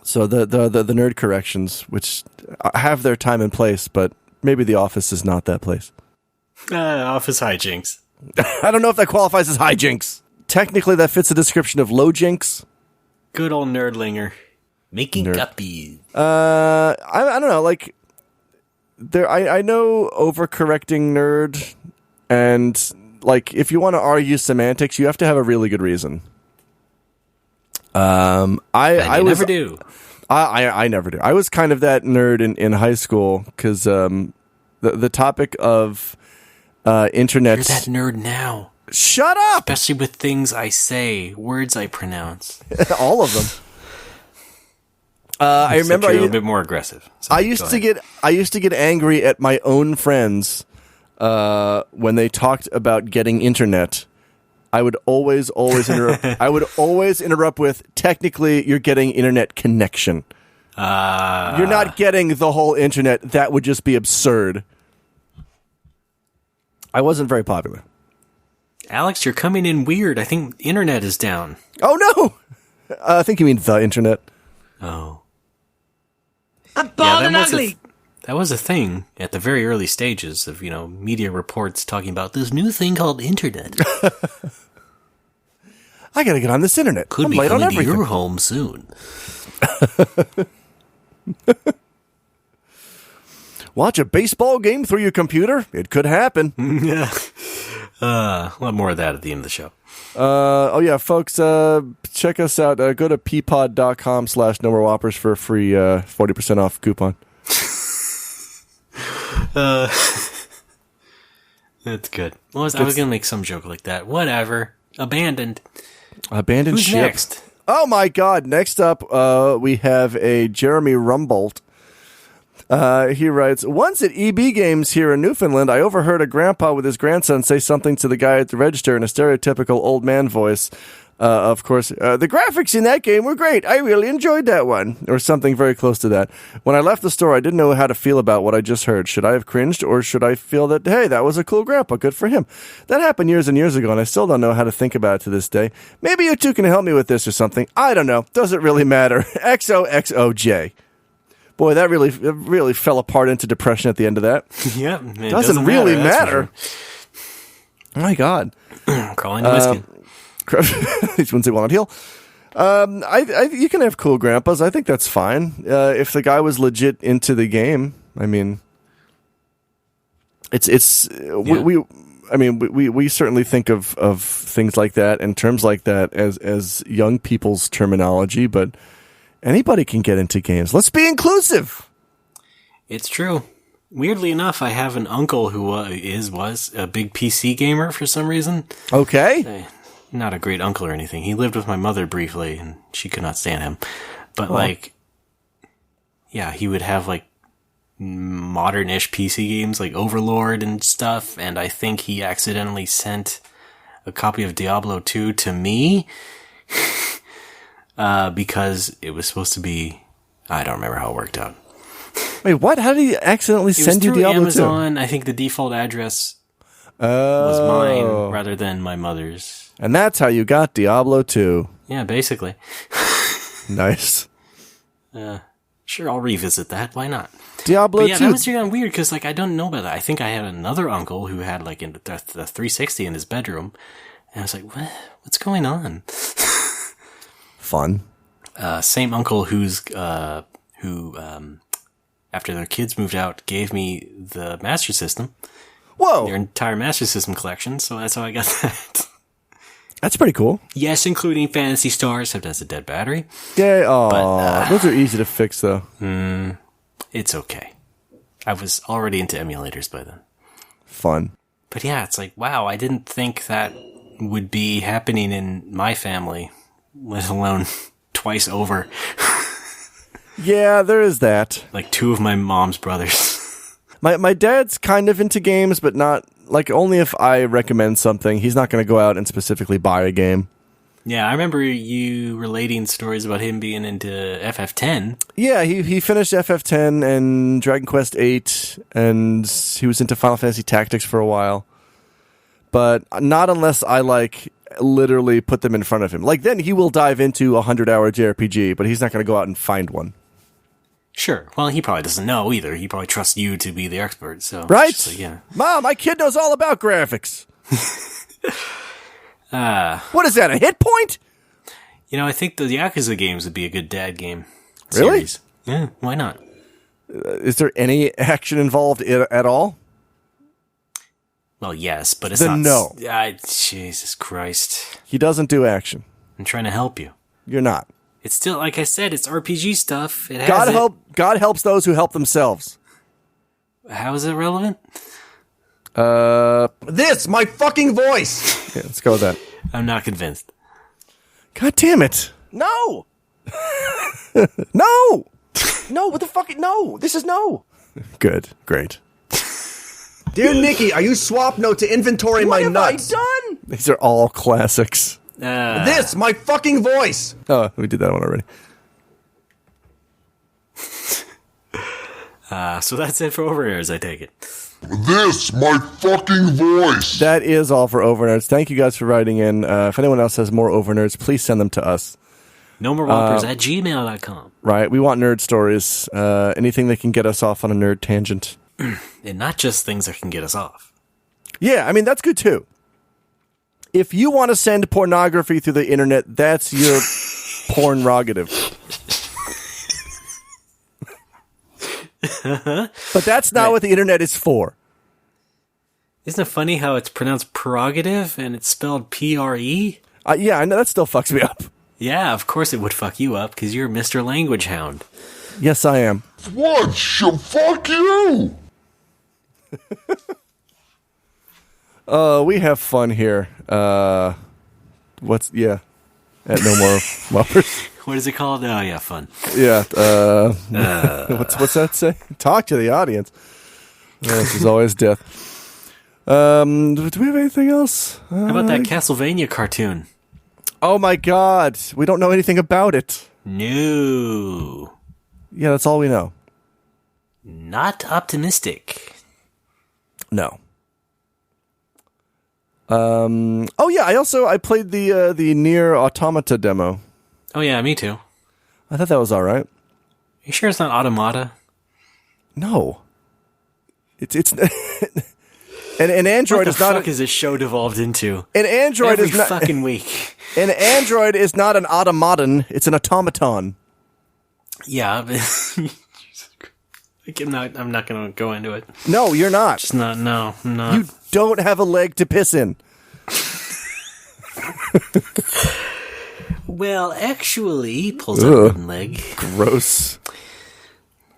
So the nerd corrections, which have their time and place, but maybe the office is not that place. Office hijinks. I don't know if that qualifies as hijinks. Technically, that fits the description of low jinks. Good old nerdlinger. Making guppies. I don't know, like, I know overcorrecting nerd, and, like, if you want to argue semantics, you have to have a really good reason. I never do. I never do. I was kind of that nerd in high school, because the topic of internet. You're that nerd now. Shut up! Especially with things I say, words I pronounce. All of them. I remember a bit more aggressive. So I used to get angry at my own friends when they talked about getting internet. I would always interrupt. I would always interrupt with, technically, you're getting internet connection. You're not getting the whole internet. That would just be absurd. I wasn't very popular. Alex, you're coming in weird. I think internet is down. Oh, no! I think you mean the internet. Oh. I'm bald and ugly! That was a thing at the very early stages of, media reports talking about this new thing called internet. I gotta get on this internet. Could I'm be late coming on to everything. your home soon. Watch a baseball game through your computer? It could happen. Yeah. A lot more of that at the end of the show. Oh, yeah, folks, check us out. Go to peapod.com/NoMoreWhoppers for a free 40% off coupon. That's good. I was going to make some joke like that. Whatever. Abandoned. Abandoned Who's ship. Next? Oh, my God. Next up, we have a Jeremy Rumbold. He writes, once at EB Games here in Newfoundland, I overheard a grandpa with his grandson say something to the guy at the register in a stereotypical old man voice. Of course, the graphics in that game were great. I really enjoyed that one. Or something very close to that. When I left the store, I didn't know how to feel about what I just heard. Should I have cringed, or should I feel that, hey, that was a cool grandpa, good for him? That happened years and years ago, and I still don't know how to think about it to this day. Maybe you two can help me with this or something. I don't know. Doesn't really matter. XOXOJ. Boy, that really fell apart into depression at the end of that. Yeah, it doesn't really matter. Oh my God. Crawling to whiskey. These ones they want to heal. You can have cool grandpas. I think that's fine. If the guy was legit into the game, I mean, we certainly think of things like that and terms like that as young people's terminology, but anybody can get into games. Let's be inclusive. It's true. Weirdly enough, I have an uncle who was a big PC gamer for some reason. Okay. Not a great uncle or anything. He lived with my mother briefly, and she could not stand him. But, he would have, modern-ish PC games, like Overlord and stuff, and I think he accidentally sent a copy of Diablo 2 to me, because it was supposed to be... I don't remember how it worked out. Wait, what? How did he accidentally send you Diablo 2? Amazon. I think the default address was mine rather than my mother's. And that's how you got Diablo 2. Yeah, basically. Nice. Sure, I'll revisit that. Why not? Diablo 2. Yeah, that was weird because I don't know about that. I think I had another uncle who had the 360 in his bedroom, and I was like, what's going on? Fun. Same uncle who after their kids moved out gave me the Master System. Whoa! Their entire Master System collection. So that's how I got that. That's pretty cool. Yes, including Phantasy Star, except it has a dead battery. Yeah, those are easy to fix, though. It's okay. I was already into emulators by then. Fun. But yeah, it's like, wow, I didn't think that would be happening in my family, let alone twice over. Yeah, there is that. Like 2 of my mom's brothers. My dad's kind of into games, but not, like, only if I recommend something. He's not going to go out and specifically buy a game. Yeah, I remember you relating stories about him being into FF10. Yeah, he finished FF10 and Dragon Quest 8, and he was into Final Fantasy Tactics for a while. But not unless I, like, literally put them in front of him. Like, then he will dive into a 100-hour JRPG, but he's not going to go out and find one. Sure. Well, he probably doesn't know either. He probably trusts you to be the expert. So right? Like, yeah. Mom, my kid knows all about graphics. What is that, a hit point? You know, I think the Yakooza games would be a good dad game. Really? Series. Yeah, why not? Is there any action involved at all? Well, yes, but it's then not. No. Jesus Christ. He doesn't do action. I'm trying to help you. You're not. It's still, like I said, it's RPG stuff. God helps those who help themselves. How is it relevant? This, my fucking voice! Yeah, let's go with that. I'm not convinced. God damn it. No! No! No, what the fuck? No! This is no! Good. Great. Dear Nikki, are you swap note to inventory my nuts? What have I done? These are all classics. This, my fucking voice! Oh, we did that one already. So that's it for Overairs, I take it. This, my fucking voice! That is all for Overnerds. Thank you guys for writing in. If anyone else has more Overnerds, please send them to us. NoMoreWhoppers@gmail.com. Right, we want nerd stories. Anything that can get us off on a nerd tangent. And not just things that can get us off. Yeah, I mean, that's good too. If you want to send pornography through the internet, that's your pornogative. But that's not what the internet is for. Isn't it funny how it's pronounced prerogative and it's spelled P-R-E? Yeah, I know, that still fucks me up. Yeah, of course it would fuck you up because you're Mr. Language Hound. Yes, I am. What? Fuck you! We have fun here. At No More Whoppers. What is it called? Oh, yeah, fun. Yeah. What's that say? Talk to the audience. This is always death. Do we have anything else? How about that Castlevania cartoon? Oh my god. We don't know anything about it. No. Yeah, that's all we know. Not optimistic. No. Oh yeah, I played the Nier Automata demo. Oh yeah, me too. I thought that was all right. You sure it's not Automata? No. It's an Android is not. What the fuck is this show devolved into? An Android Every is not fucking week. An Android is not an automaton; it's an automaton. Yeah, but I'm not going to go into it. No, you're not. Just not. No, I'm not. You don't have a leg to piss in. Well, actually, he pulls out a wooden leg. Gross.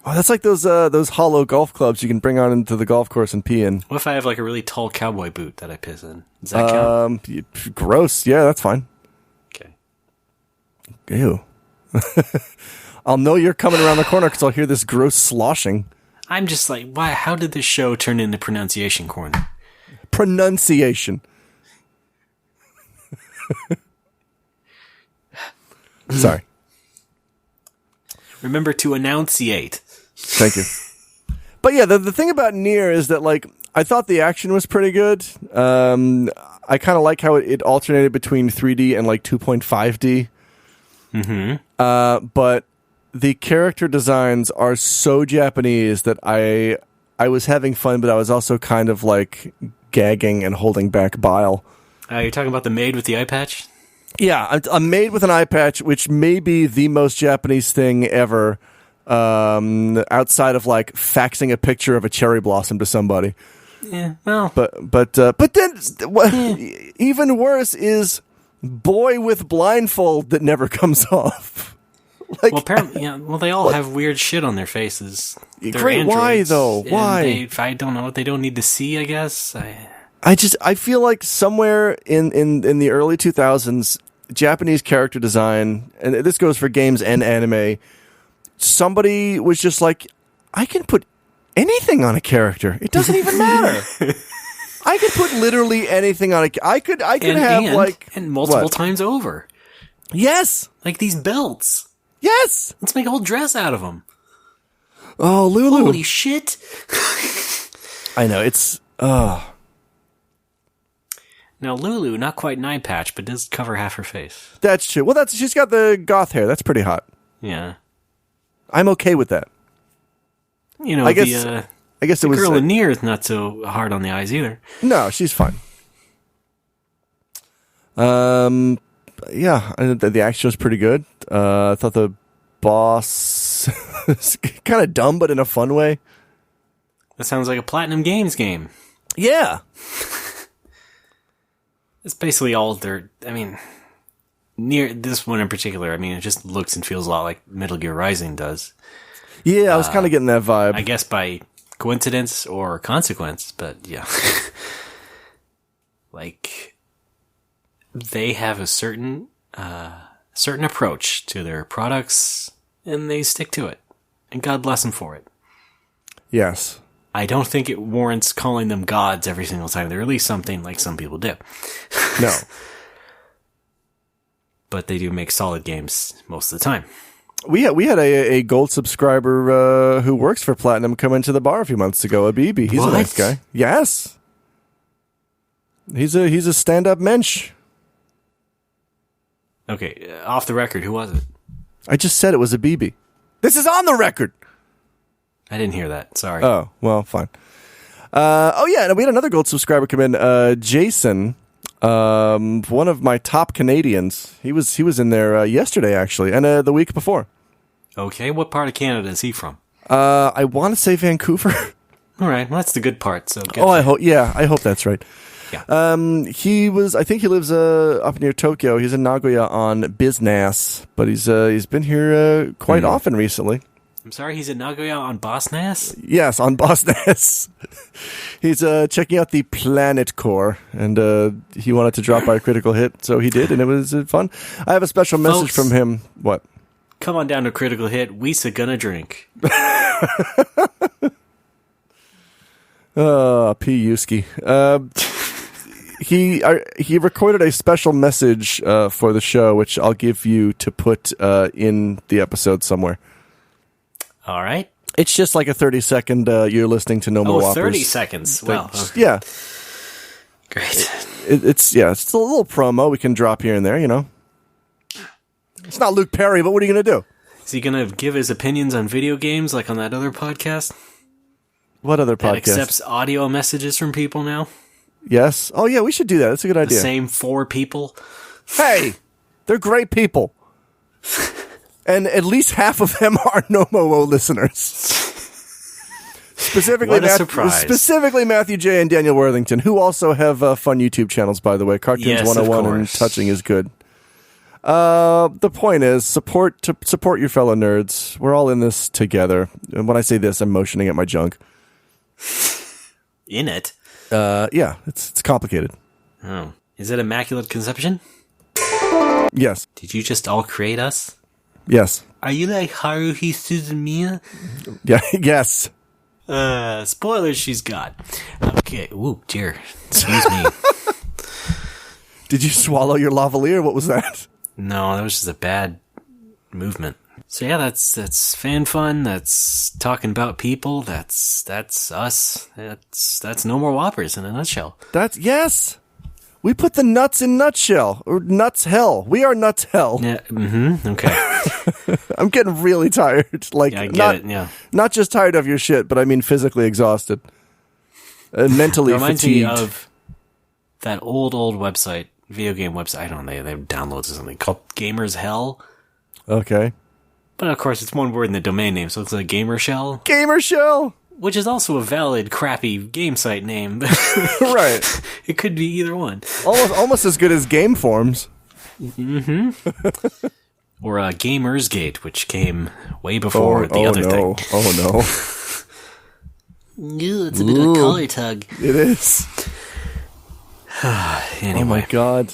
Oh, that's like those hollow golf clubs you can bring on into the golf course and pee in. What if I have like a really tall cowboy boot that I piss in? Does that count? Gross. Yeah, that's fine. Okay. Ew. I'll know you're coming around the corner because I'll hear this gross sloshing. I'm just like, why? How did this show turn into pronunciation corner? Pronunciation. Sorry. Remember to enunciate. Thank you. But yeah, the thing about Nier is that, like, I thought the action was pretty good. I kind of like how it alternated between 3D and, like, 2.5D. Mm-hmm. But the character designs are so Japanese that I was having fun, but I was also kind of, like, gagging and holding back bile. You're talking about the maid with the eye patch? Yeah, a maid with an eye patch, which may be the most Japanese thing ever, outside of, like, faxing a picture of a cherry blossom to somebody. Yeah, well. But then, even worse is boy with blindfold that never comes off. Like, well, apparently, they all have weird shit on their faces. They're great. androids, why though? Why? I don't know. They don't need to see, I guess. I feel like somewhere in the early 2000s, Japanese character design, and this goes for games and anime, somebody was just like, I can put anything on a character. It doesn't even matter. I could put literally anything on I could have multiple times over. Yes, like these belts. Yes, let's make a whole dress out of them. Oh, Lulu! Holy shit! I know it's. Now Lulu, not quite an eye patch, but does cover half her face. That's true. Well, she's got the goth hair. That's pretty hot. Yeah, I'm okay with that. You know, I guess the girl in Nier is not so hard on the eyes either. No, she's fine. Yeah, the action was pretty good. I thought the boss was kind of dumb, but in a fun way. That sounds like a Platinum Games game. Yeah. It's basically all Nier this one in particular, it just looks and feels a lot like Metal Gear Rising does. Yeah, I was kind of getting that vibe. I guess by coincidence or consequence, but yeah. Like, they have a certain approach to their products, and they stick to it. And God bless them for it. Yes. I don't think it warrants calling them gods every single time they release something, like some people do. No. But they do make solid games most of the time. We had a gold subscriber who works for Platinum come into the bar a few months ago, Abibi. He's a nice guy. Yes. He's a stand-up mensch. Okay, off the record, who was it? I just said it was Abibi. This is on the record. I didn't hear that. Sorry. Oh, well, fine. And we had another gold subscriber come in. Jason, one of my top Canadians. He was in there yesterday, actually, and the week before. Okay, what part of Canada is he from? I want to say Vancouver. All right, well, that's the good part. So. I hope that's right. Yeah. I think he lives up near Tokyo. He's in Nagoya on business, but he's been here quite often recently. I'm sorry, he's in Nagoya on Bossnass? Yes, on Bossnass. He's checking out the Planet Core, and he wanted to drop by a critical hit, so he did, and it was fun. I have a special message from him. What? Come on down to Critical Hit. We's gonna drink. P. Yuski. He recorded a special message for the show, which I'll give you to put in the episode somewhere. All right. It's just like a 30-second, you're listening to No More Whoppers. 30 seconds. Well, okay. Yeah. Great. It's a little promo we can drop here and there, you know. It's not Luke Perry, but what are you going to do? Is he going to give his opinions on video games like on that other podcast? What other podcast? That accepts audio messages from people now? Yes. Oh, yeah, we should do that. That's a good idea. The same 4 people? Hey! They're great people. And at least half of them are No-Mo listeners. Specifically, what a surprise. Specifically Matthew J. and Daniel Worthington, who also have fun YouTube channels, by the way. Cartoons 101 and Touching is good. The point is, support your fellow nerds. We're all in this together. And when I say this, I'm motioning at my junk. In it? Yeah, it's complicated. Oh. Is it Immaculate Conception? Yes. Did you just all create us? Yes. Are you like Haruhi Suzumiya? Yeah, yes. Spoilers, she's got. Okay. Ooh, dear. Excuse me. Did you swallow your lavalier? What was that? No, that was just a bad movement. So yeah, that's fan fun. That's talking about people. That's us. That's No More Whoppers in a nutshell. Yes. We put the nuts in nutshell or nuts hell. We are nuts hell. Yeah. Okay. I'm getting really tired. Like, I get it. Yeah. Not just tired of your shit, but I mean physically exhausted and mentally reminds fatigued. Me of that old website, video game website. I don't know. They have downloads or something called Gamers Hell. Okay. But of course, it's one word in the domain name, so it's like Gamer Shell. Gamer Shell! Which is also a valid, crappy game site name. Right. It could be either one. Almost as good as Game Forms. Mm-hmm. Or Gamersgate, which came way before the other thing. Oh, no. Ew, it's a bit of a collar tug. It is. Anyway. Oh, my God.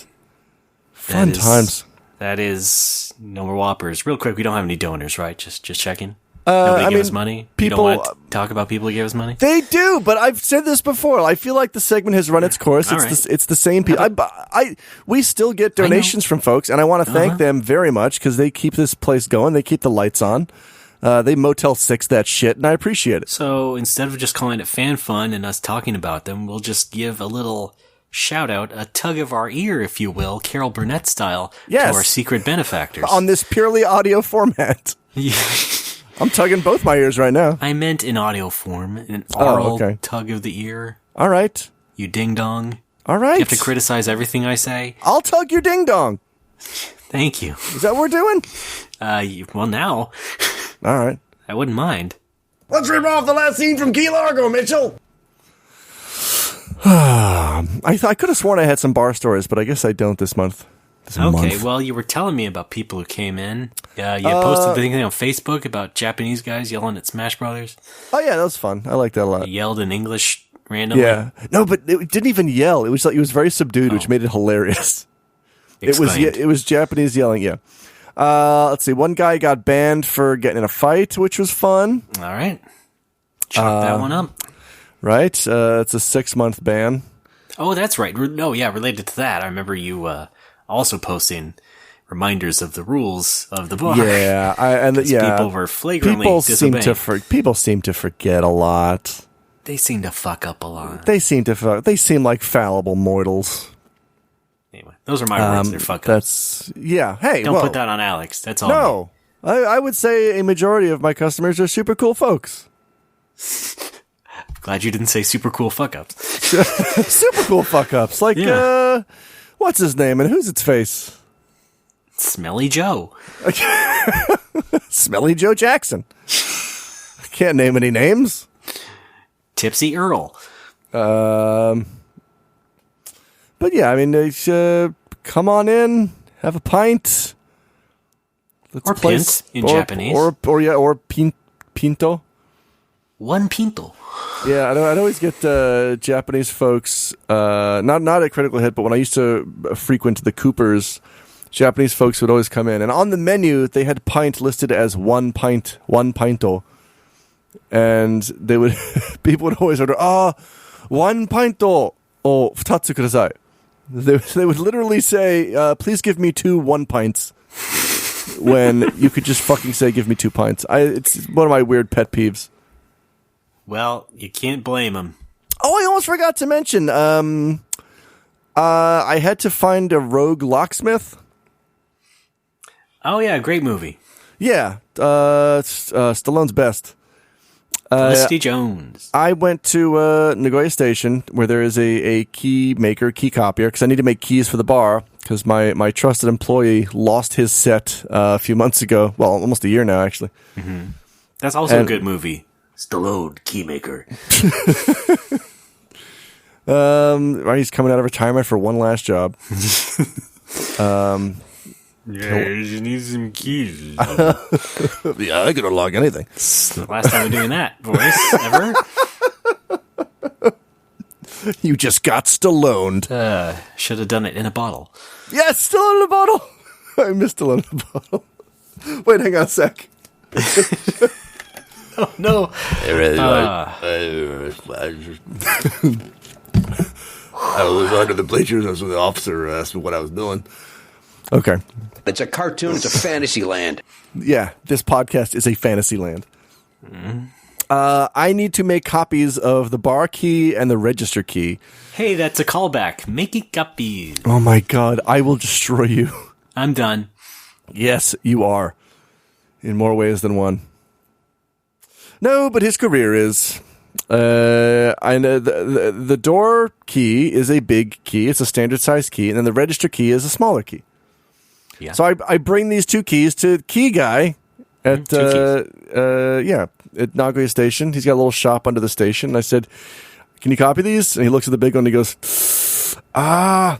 Fun times. That is No More Whoppers. Real quick, we don't have any donors, right? Just checking. Nobody gave us money? People, you don't want to talk about people who gave us money? They do, but I've said this before. I feel like the segment has run its course. It's the same people. We still get donations from folks, and I want to thank them very much because they keep this place going. They keep the lights on. They Motel 6 that shit, and I appreciate it. So instead of just calling it fan fun and us talking about them, we'll just give a little shout out, a tug of our ear, if you will, Carol Burnett style, to our secret benefactors. On this purely audio format. I'm tugging both my ears right now. I meant in audio form, an oral tug of the ear. All right. You ding dong. All right. You have to criticize everything I say. I'll tug your ding dong. Thank you. Is that what we're doing? Well, now. All right. I wouldn't mind. Let's rip off the last scene from Key Largo, Mitchell. I could have sworn I had some bar stories, but I guess I don't this month. Well, you were telling me about people who came in. You posted the thing on Facebook about Japanese guys yelling at Smash Brothers. Oh yeah, that was fun. I liked that a lot. They yelled in English randomly. Yeah, no, but it didn't even yell. It was like it was very subdued, which made it hilarious. It was Japanese yelling. Yeah. Let's see. One guy got banned for getting in a fight, which was fun. All right, chalk that one up. Right, it's a 6-month ban. Oh, that's right. No, yeah, related to that, I remember you also posting reminders of the rules of the bar. Yeah, people were flagrantly disobeying. People seem to forget a lot. They seem to fuck up a lot. They seem like fallible mortals. Anyway, those are my words. They're fuck ups. Hey, don't put that on Alex. That's all. No, I would say a majority of my customers are super cool folks. Glad you didn't say super cool fuck ups. Super cool fuck ups. Like, what's his name and who's its face? Smelly Joe. Smelly Joe Jackson. I can't name any names. Tipsy Earl. But yeah, I mean, come on in, have a pint. Or pint in Japanese. Or pinto. One pinto. Yeah, I'd always get Japanese folks, not at Critical Hit, but when I used to frequent the Coopers, Japanese folks would always come in. And on the menu, they had pint listed as one pinto. And they would, people would always order, one pinto o futatsu kudasai. They would literally say, please give me 2 1 pints. When you could just fucking say, give me 2 pints. It's one of my weird pet peeves. Well, you can't blame them. Oh, I almost forgot to mention. I had to find a rogue locksmith. Oh yeah, great movie. Yeah, Stallone's best. Felicity Jones. I went to Nagoya Station where there is a key copier, because I need to make keys for the bar, because my trusted employee lost his set a few months ago. Well, almost a year now, actually. Mm-hmm. That's also a good movie. Stallone, Keymaker. Right, he's coming out of retirement for one last job. You need some keys. Yeah, I could unlock anything. It's the last time I'm doing that voice ever. You just got Stalloned. Should have done it in a bottle. Yes, still in a bottle. I missed Stallone in a bottle. Wait, hang on a sec. Oh, no. I was under the bleachers. That's when the officer asked me what I was doing. Okay. It's a cartoon. It's a fantasy land. Yeah, this podcast is a fantasy land. I need to make copies of the bar key and the register key. Hey, that's a callback. Making copies. Oh my god, I will destroy you. I'm done. Yes, you are. In more ways than one. No, but his career is. I know the door key is a big key. It's a standard size key, and then the register key is a smaller key. Yeah. So I bring these two keys to Key Guy at at Nagoya Station. He's got a little shop under the station. And I said, "Can you copy these?" And he looks at the big one. And he goes, I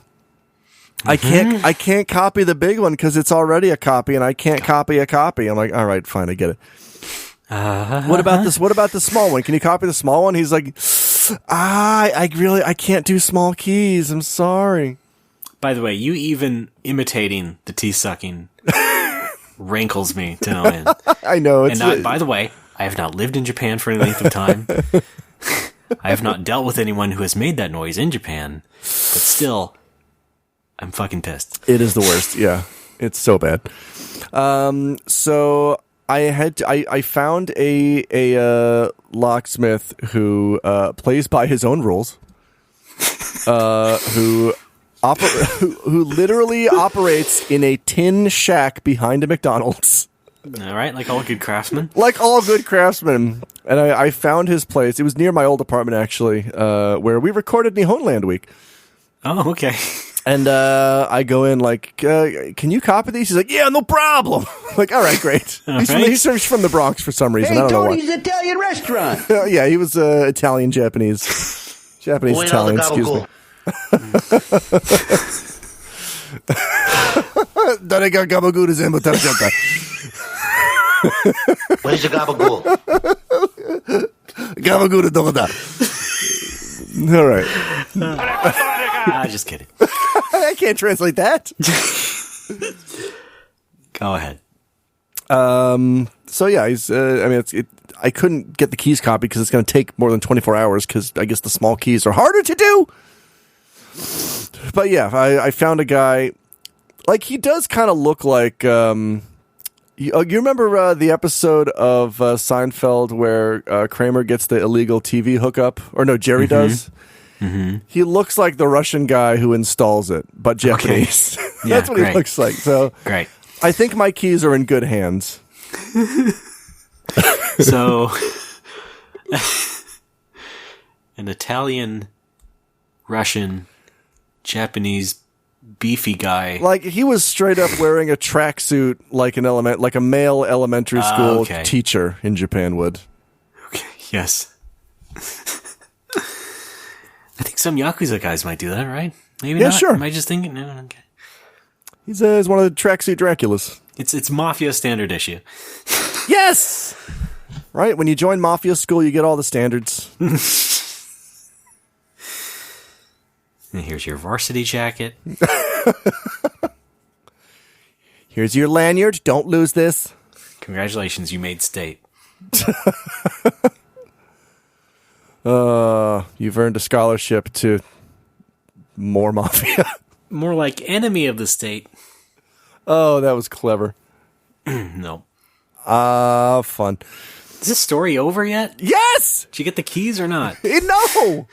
can't copy the big one because it's already a copy, and I can't copy a copy. I'm like, all right, fine, I get it. What about this? What about the small one? Can you copy the small one? He's like, I can't do small keys. I'm sorry. By the way, you even imitating the tea sucking rankles me to no end. I know. By the way, I have not lived in Japan for any length of time. I have not dealt with anyone who has made that noise in Japan, but still, I'm fucking pissed. It is the worst. Yeah, it's so bad. So I found a locksmith who plays by his own rules, who literally operates in a tin shack behind a McDonald's. All right, like all good craftsmen. Like all good craftsmen. And I found his place. It was near my old apartment, actually, where we recorded Nihonland Week. Oh, okay. And I go in like, can you copy these? He's like, yeah, no problem. Like, all right, great. He's from the Bronx for some reason. Hey, I don't know why. Tony's Italian restaurant. Yeah, he was Italian, Japanese. Italian, excuse me. Darega gabagool zenbu tabechatta. Where's the gabagool? Gabagool doko da? All right. Just kidding. I can't translate that. Go ahead. So yeah, he's. I couldn't get the keys copied because it's going to take more than 24 hours because I guess the small keys are harder to do. But yeah, I found a guy. Like, he does kind of look like. You remember the episode of Seinfeld where Kramer gets the illegal TV hookup? Or no, Jerry does. Mm-hmm. He looks like the Russian guy who installs it, but Japanese. Okay. Yeah, that's what he looks like. So great. I think my keys are in good hands. So, an Italian, Russian, Japanese, beefy guy. Like, he was straight up wearing a tracksuit like a male elementary school teacher in Japan would. Okay, yes. I think some Yakooza guys might do that, right? Maybe not. Sure. Am I just thinking? No, okay. He's one of the tracksuit Draculas. It's Mafia standard issue. Yes! Right? When you join Mafia school, you get all the standards. And here's your varsity jacket. Here's your lanyard. Don't lose this. Congratulations, you made state. You've earned a scholarship to more Mafia. More like enemy of the state. Oh, that was clever. No. Fun. Is this story over yet? Yes! Did you get the keys or not? No!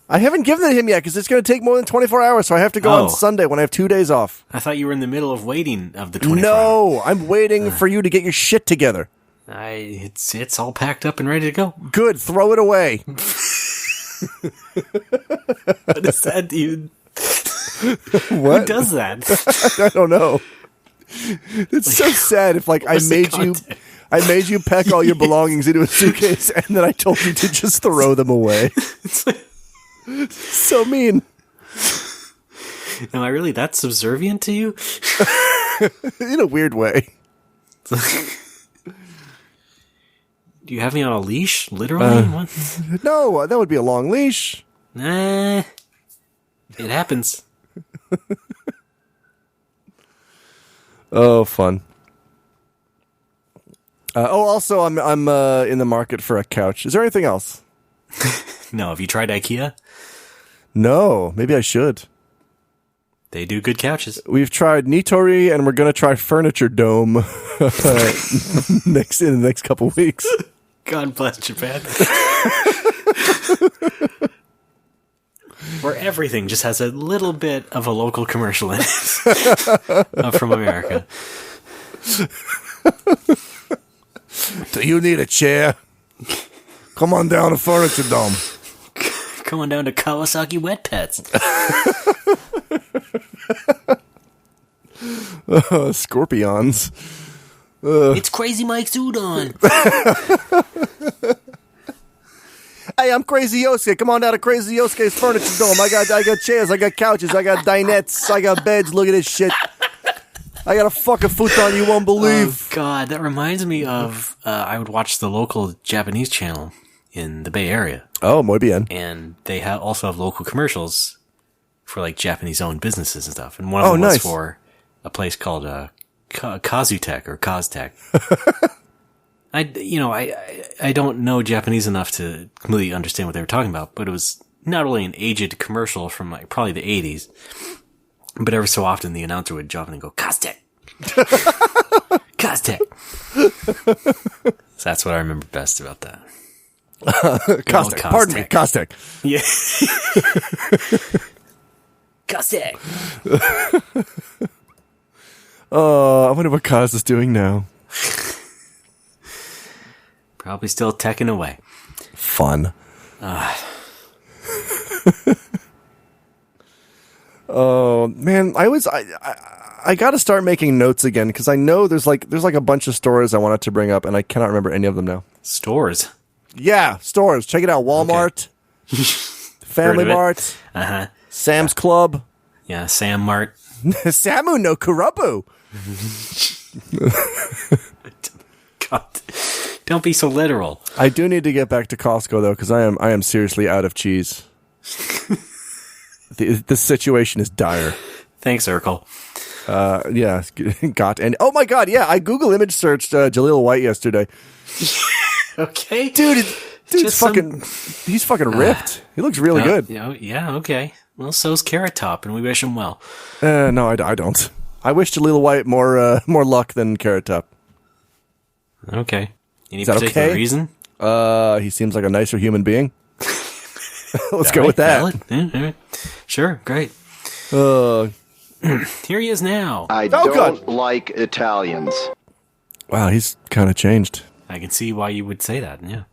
I haven't given it to him yet because it's going to take more than 24 hours, so I have to go on Sunday when I have 2 days off. I thought you were in the middle of waiting of the 24 No, hours. I'm waiting for you to get your shit together. It's all packed up and ready to go. Good, throw it away. What is that, dude? What? Who does that? I don't know. It's so sad if I made you pack all your belongings into a suitcase and then I told you to just throw them away. It's like, so mean. Am I really that subservient to you? In a weird way. Do you have me on a leash? Literally? No, that would be a long leash. Nah. It happens. Oh, fun. Also, I'm in the market for a couch. Is there anything else? No. Have you tried IKEA? No. Maybe I should. They do good couches. We've tried Nitori, and we're going to try Furniture Dome in the next couple weeks. God bless Japan. Where everything just has a little bit of a local commercial in it from America. Do you need a chair? Come on down to Furniture Dome. Come on down to Kawasaki Wet Pets. Scorpions. It's Crazy Mike's Udon. Hey, I'm Crazy Yosuke. Come on down to Crazy Yosuke's Furniture Dome. I got chairs, I got couches, I got dinettes, I got beds. Look at this shit. I got a fucking futon you won't believe. Oh, God, that reminds me of I would watch the local Japanese channel in the Bay Area. Oh, muy bien. And they also have local commercials for like Japanese-owned businesses and stuff. And one of them was for a place called KAZUTECH or KAZUTECH. I don't know Japanese enough to completely understand what they were talking about, but it was not only an aged commercial from like probably the 80s, but every so often the announcer would jump in and go, KAZUTECH! KAZUTECH! So that's what I remember best about that. KAZUTECH. Pardon me, KAZUTECH. Yeah. KAZUTECH! I wonder what Kaz is doing now. Probably still teching away. Fun. Oh man, I got to start making notes again because I know there's like a bunch of stores I wanted to bring up and I cannot remember any of them now. Stores. Yeah, stores. Check it out. Walmart, okay. Family Mart, Sam's Club. Yeah, Sam Mart. Samu no Kurabu. God, don't be so literal. I do need to get back to Costco though, because I am seriously out of cheese. The situation is dire. Thanks, Urkel. Yeah, and oh my God, yeah, I Google image searched Jaleel White yesterday. Okay, dude's fucking he's fucking ripped. He looks really good. Yeah, okay. Well, so's Carrot Top, and we wish him well. No, I don't. I wish Jaleel White more luck than Carrot Top. Okay. Any particular reason? He seems like a nicer human being. Let's go with that. Yeah. Sure, great. Here he is now. I don't like Italians. Wow, he's kind of changed. I can see why you would say that, yeah.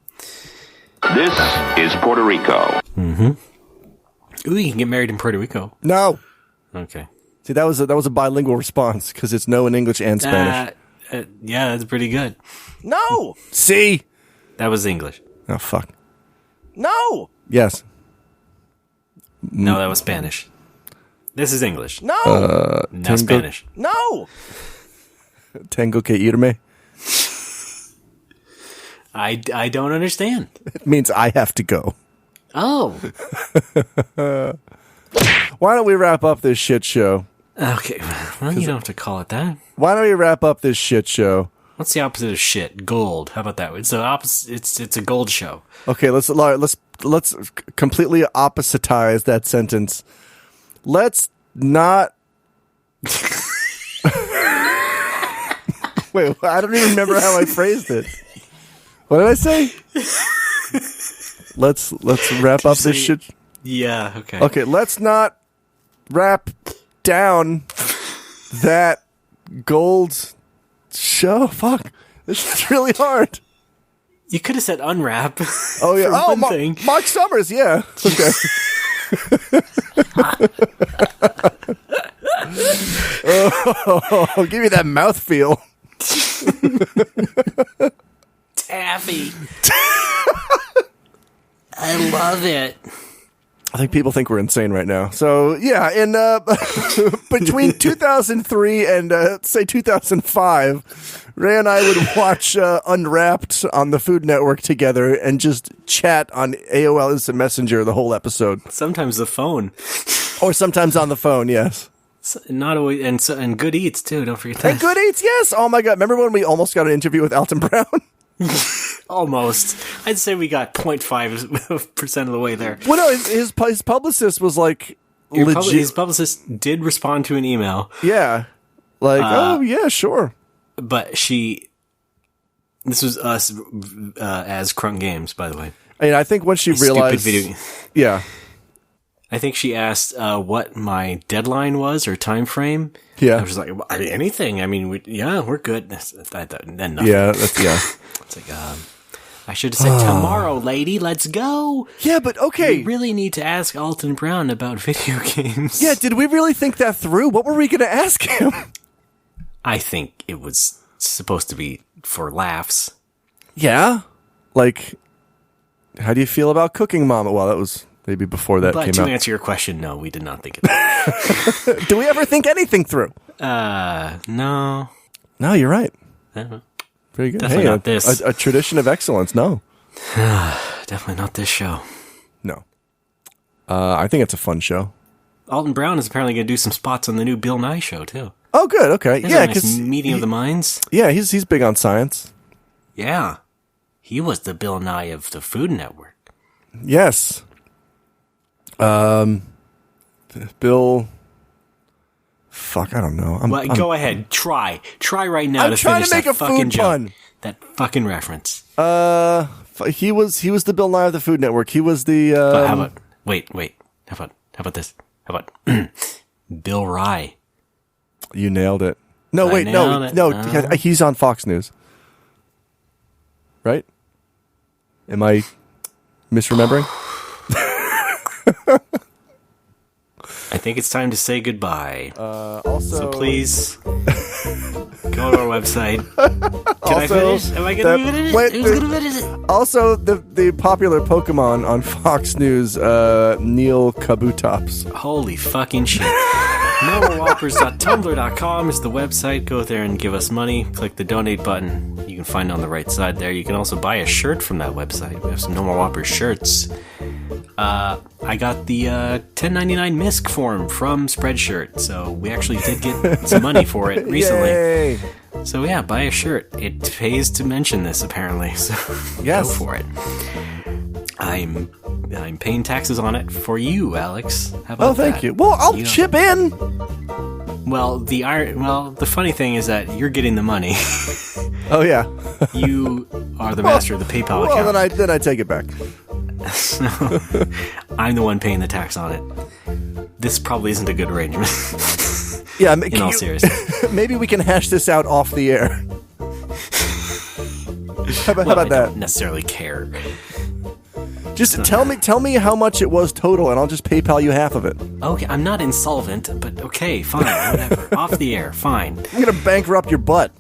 This is Puerto Rico. Mm-hmm. Ooh, you can get married in Puerto Rico. No. Okay. See, that was a bilingual response because it's no in English and Spanish. Yeah, that's pretty good. No. See, that was English. Oh fuck. No. Yes. No, that was Spanish. This is English. No. Now Spanish. No. Tengo que irme. I don't understand. It means I have to go. Oh. Why don't we wrap up this shit show? Okay. Well, you don't have to call it that. Why don't we wrap up this shit show? What's the opposite of shit? Gold. How about that? It's the opposite. It's a gold show. Okay, let's completely oppositize that sentence. Let's not. Wait, I don't even remember how I phrased it. What did I say? Let's wrap up this shit. Yeah. Okay. Okay. Let's not wrap down that gold show. Fuck. This is really hard. You could have said unwrap. Oh yeah. Oh, Mark Summers. Yeah. Okay. Oh, give me that mouthfeel. Taffy. I love it. I think people think we're insane right now. So yeah, in between 2003 and say 2005, Ray and I would watch Unwrapped on the Food Network together and just chat on AOL Instant Messenger the whole episode. Sometimes the phone, or sometimes on the phone. Yes, not always, and Good Eats too. Don't forget that. And Good Eats, yes. Oh my God, remember when we almost got an interview with Alton Brown? Almost. I'd say we got 0.5% of the way there. Well, no, his publicist was like, his publicist did respond to an email. Yeah. Like, oh, yeah, sure. But this was us as Crunk Games, by the way. And I think when she realized... Yeah. I think she asked what my deadline was or time frame. Yeah. I was like, anything. I mean, we're good. Then nothing. Yeah, It's like, I should have said tomorrow, lady. Let's go. Yeah, but okay. We really need to ask Alton Brown about video games. Yeah, did we really think that through? What were we going to ask him? I think it was supposed to be for laughs. Yeah? Like, how do you feel about Cooking Mama? Well, that was maybe before that came out. But to answer your question, no, we did not think of that. Do we ever think anything through? No. No, you're right. Uh-huh. Very good. Definitely not this. A tradition of excellence, no. Definitely not this show. No. I think it's a fun show. Alton Brown is apparently going to do some spots on the new Bill Nye show, too. Oh, good. Okay. There's yeah, because nice meeting of the minds. Yeah, he's big on science. Yeah, he was the Bill Nye of the Food Network. Yes. Bill. Fuck, I don't know. Go ahead, try right now. I'm trying to make a food pun. That fucking reference. He was the Bill Nye of the Food Network. He was the. How about wait? How about this? How about Bill Rye? You nailed it. No, wait, no. He's on Fox News. Right? Am I misremembering? I think it's time to say goodbye. So please go to our website. Can I finish? Am I going to finish it? Who's going to finish it? Also, the popular Pokemon on Fox News, Neil Kabutops. Holy fucking shit. NoMoreWhoppers.tumblr.com is the website. Go there and give us money. Click the donate button. You can find it on the right side there. You can also buy a shirt from that website. We have some No More Whoppers shirts. I got the $10.99 MISC form from Spreadshirt, so we actually did get some money for it recently. Yay. So yeah, buy a shirt. It pays to mention this apparently, so yes. Go for it. I'm paying taxes on it for you, Alex. How about that? Thank you. Well, I'll chip in. Well, the funny thing is that you're getting the money. Oh yeah. You are the master of the PayPal account. Well, then I take it back. So, I'm the one paying the tax on it. This probably isn't a good arrangement. Yeah, in all seriousness. Maybe we can hash this out off the air. How about that? I don't necessarily care. Just tell me how much it was total, and I'll just PayPal you half of it. Okay, I'm not insolvent, but okay, fine, whatever. Off the air, fine. I'm gonna bankrupt your butt.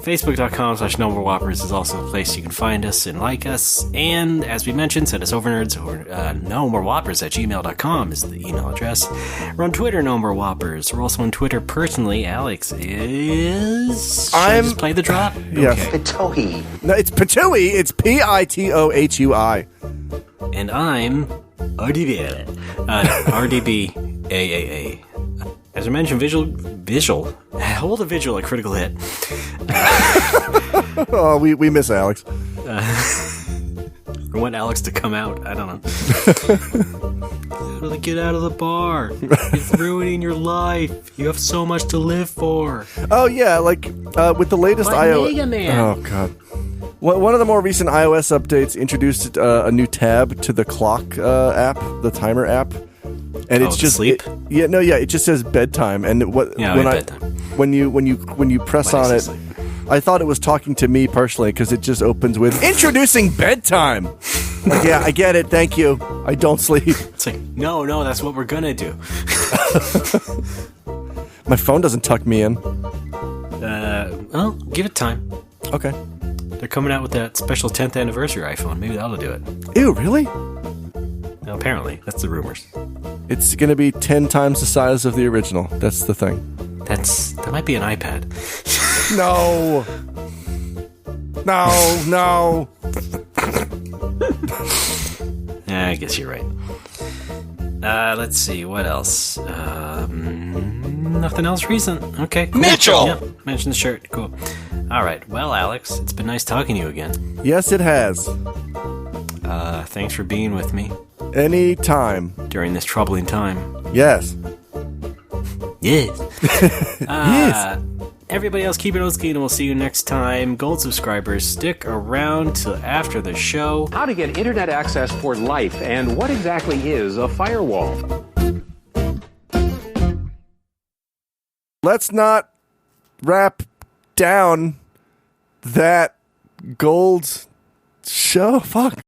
Facebook.com/NoMoreWhoppers is also a place you can find us and like us. And as we mentioned, send us overnerds or NoMoreWhoppers@gmail.com is the email address. We're on Twitter, No More Whoppers. We're also on Twitter personally. Alex is. Should I just play the drop? Yes. Okay. Pitohui. No, it's Pitohui. It's Pitohui. And I'm RDB. RDB As I mentioned, visual. Hold a visual, a critical hit. Oh, we miss Alex. I want Alex to come out. I don't know. Really get out of the bar. It's ruining your life. You have so much to live for. Oh yeah, like with the latest iOS. Mega Man. Oh god. One of the more recent iOS updates introduced a new tab to the clock app, the timer app. And it's just sleep. It just says bedtime. And bedtime. when you press on it, I thought it was talking to me personally because it just opens with introducing bedtime. Like, yeah, I get it. Thank you. I don't sleep. It's like no, that's what we're gonna do. My phone doesn't tuck me in. Well, give it time. Okay. They're coming out with that special 10th anniversary iPhone. Maybe that'll do it. Ew, really? No, apparently, that's the rumors. It's going to be 10 times the size of the original. That's the thing. That might be an iPad. No. I guess you're right. Let's see, what else? Nothing else recent. Okay, cool. Mitchell! Yep, mention the shirt. Cool. Alright, well, Alex, it's been nice talking to you again. Yes, it has. Thanks for being with me. Anytime. During this troubling time. Yes. Yes. Yes. Everybody else, keep it old school, and we'll see you next time. Gold subscribers, stick around till after the show. How to get internet access for life, and what exactly is a firewall? Let's not wrap down that gold show. Fuck.